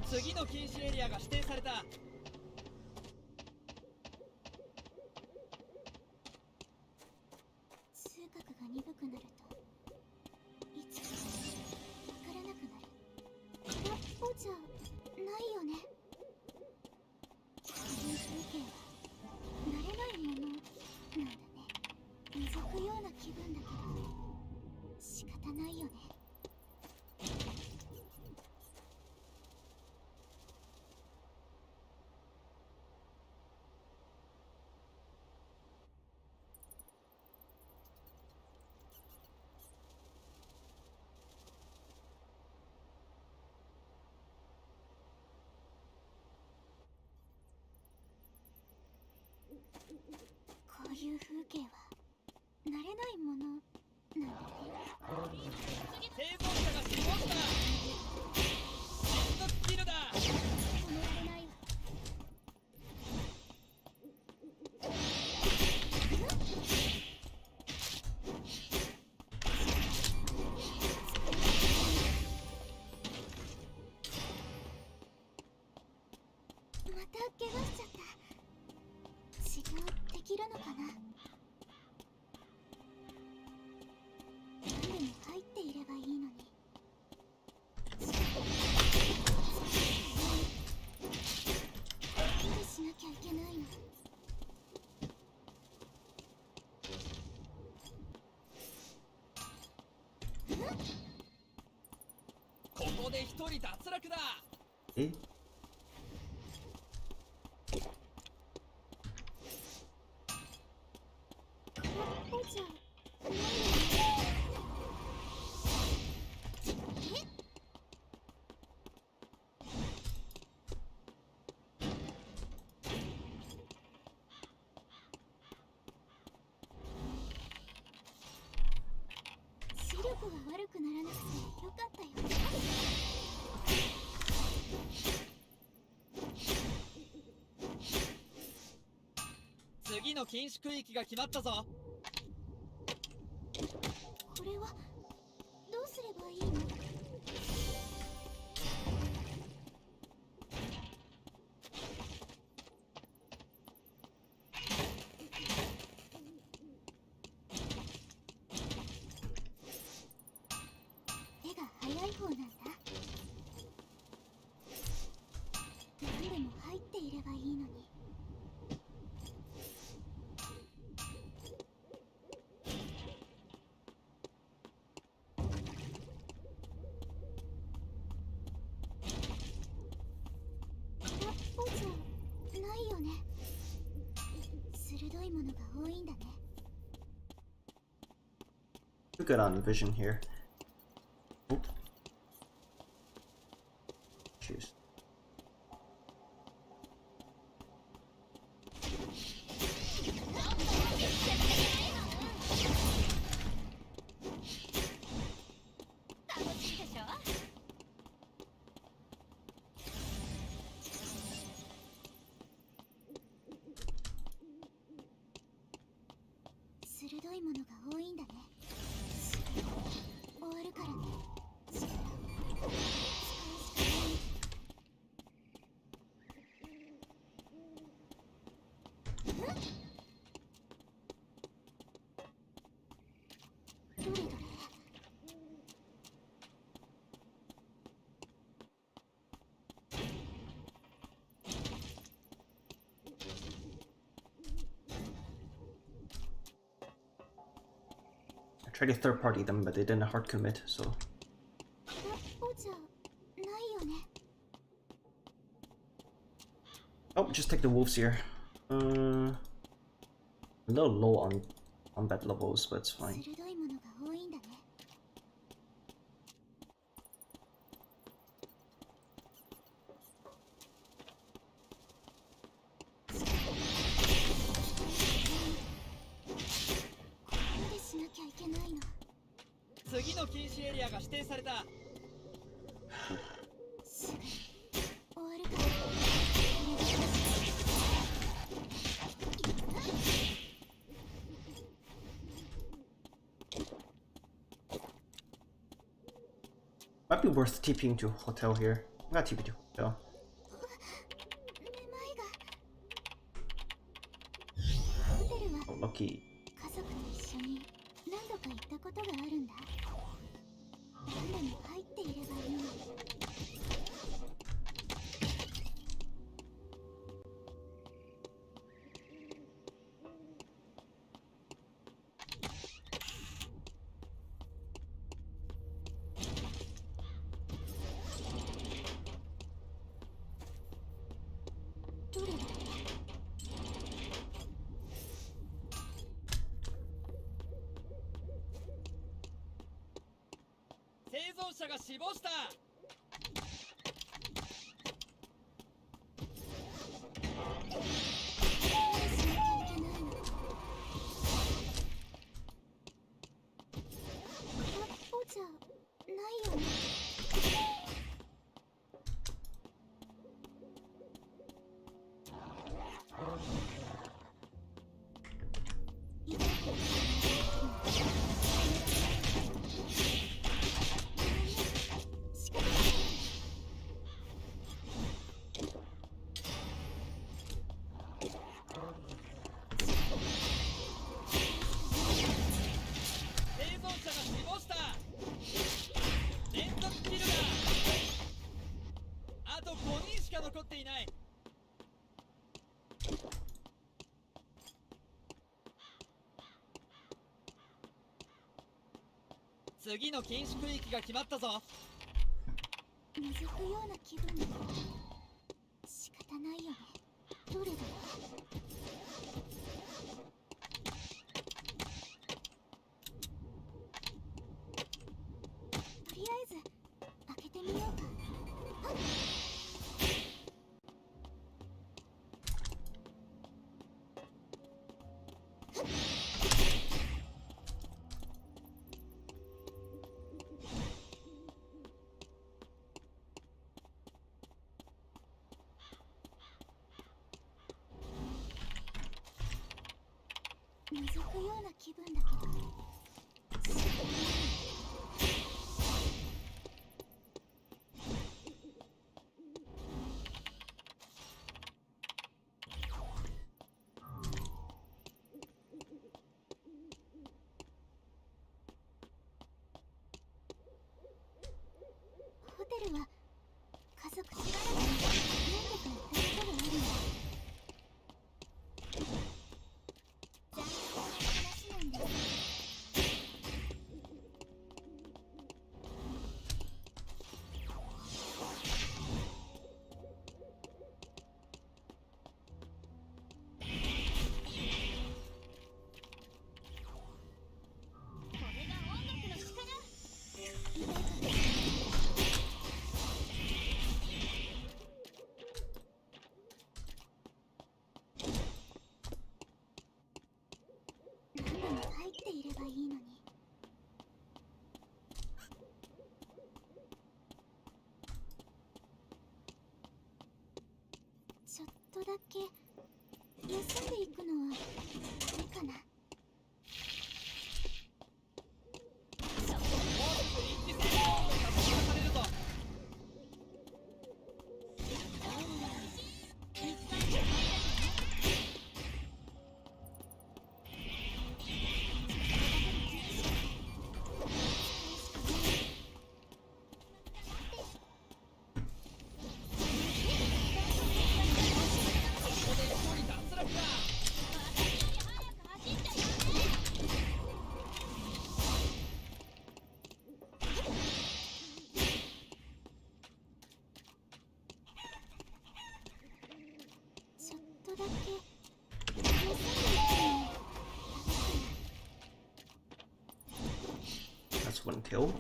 次の禁止エリアが指定された。痛覚が鈍くなるといつわからなくなる。空っぽじゃないよね。こういう風景は慣れないものなんだね。覗くような気分だけど仕方ないよね。こういう風景は慣れないものなんだね。生存者が死亡した。連続キルだ。止められないわ。また怪我しちゃった。治療できるのかな。何でも入っていればいいのに。何でしなきゃいけないの。ここで一人脱落だ。え空っぽじゃないよね。視力が悪くならなくてよかったよ。次の禁止区域が決まったぞ。これはどうすればいいの。手が早い方なんだ。何でも入っていればいいのに。空っぽじゃないよね。鋭いものが多いんだね。We're good on vision here. Oh. Cheers.鋭いものが多いんだね。終わるからね。どれどれ。tried to third party them, but they didn't hard commit, so. おじゃないよね。 Oh, just take the wolves here. A little low on combat levels, but it's fine. 鋭いものが多いんだね。 なんでしなきゃいけないの。 次の禁止エリアが指定された。 すぐに終わるから。 Might be worth TPing to hotel here. I'm gonna TP to hotel. めまいが。ホテルは Oh, lucky. 家族と一緒に何度か行ったことがあるんだ。何でも入っていればいいの。 どれだ。 生存者が死亡した。 おじゃないよね。 生存者が死亡した。連続キルだ。あと5人しか残っていない。 次の禁止区域が決まったぞ。 覗くような気分だ。仕方ないよね。どれだ。 とりあえず開けてみようか。あっ。 覗くような気分だけど。 ホテルは家族と何度か行ったことがあるんだ。 残酷な話なんです。 これが音楽の力。 何でも入っていればいいのに。ちょっとだけ休んでいくのはいいかな。 一致性能が加速されるぞ。 ここで That's 1 kill.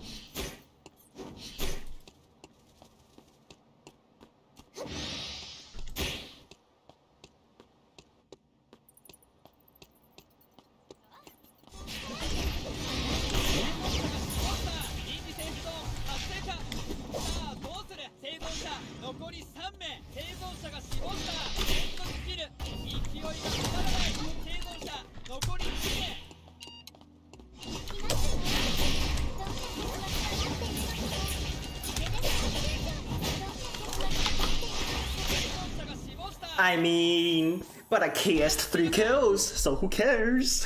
I mean, but I cast 3 kills, so who cares?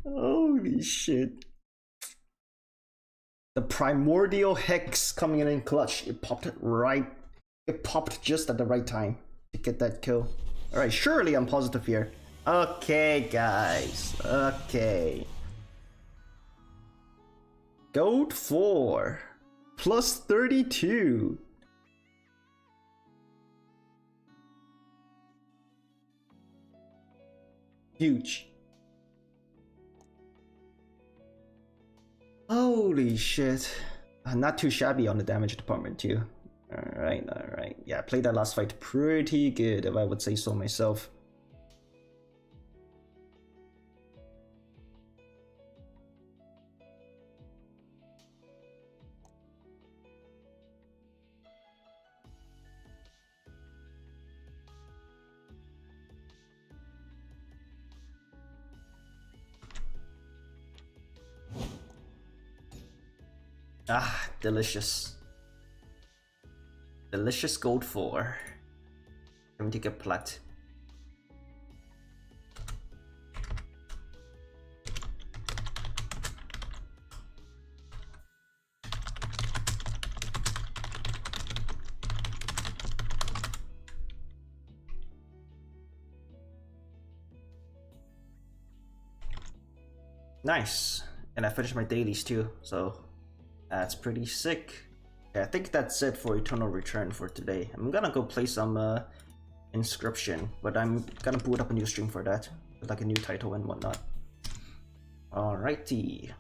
Holy shit. The primordial hex coming in clutch. It popped just at the right time to get that kill. Alright, surely I'm positive here. Okay, guys. Okay. Gold 4. Plus 32. Huge. Holy shit. Not too shabby on the damage department too. Alright, alright. Yeah, played that last fight pretty good, if I would say so myself. Ah, delicious. Delicious gold 4. Time to get plat. Nice. And I finished my dailies too, so that's pretty sick. Yeah, I think that's it for Eternal Return for today. I'm gonna go play some Inscription, but I'm gonna boot up a new stream for that, with like a new title and whatnot. Alrighty.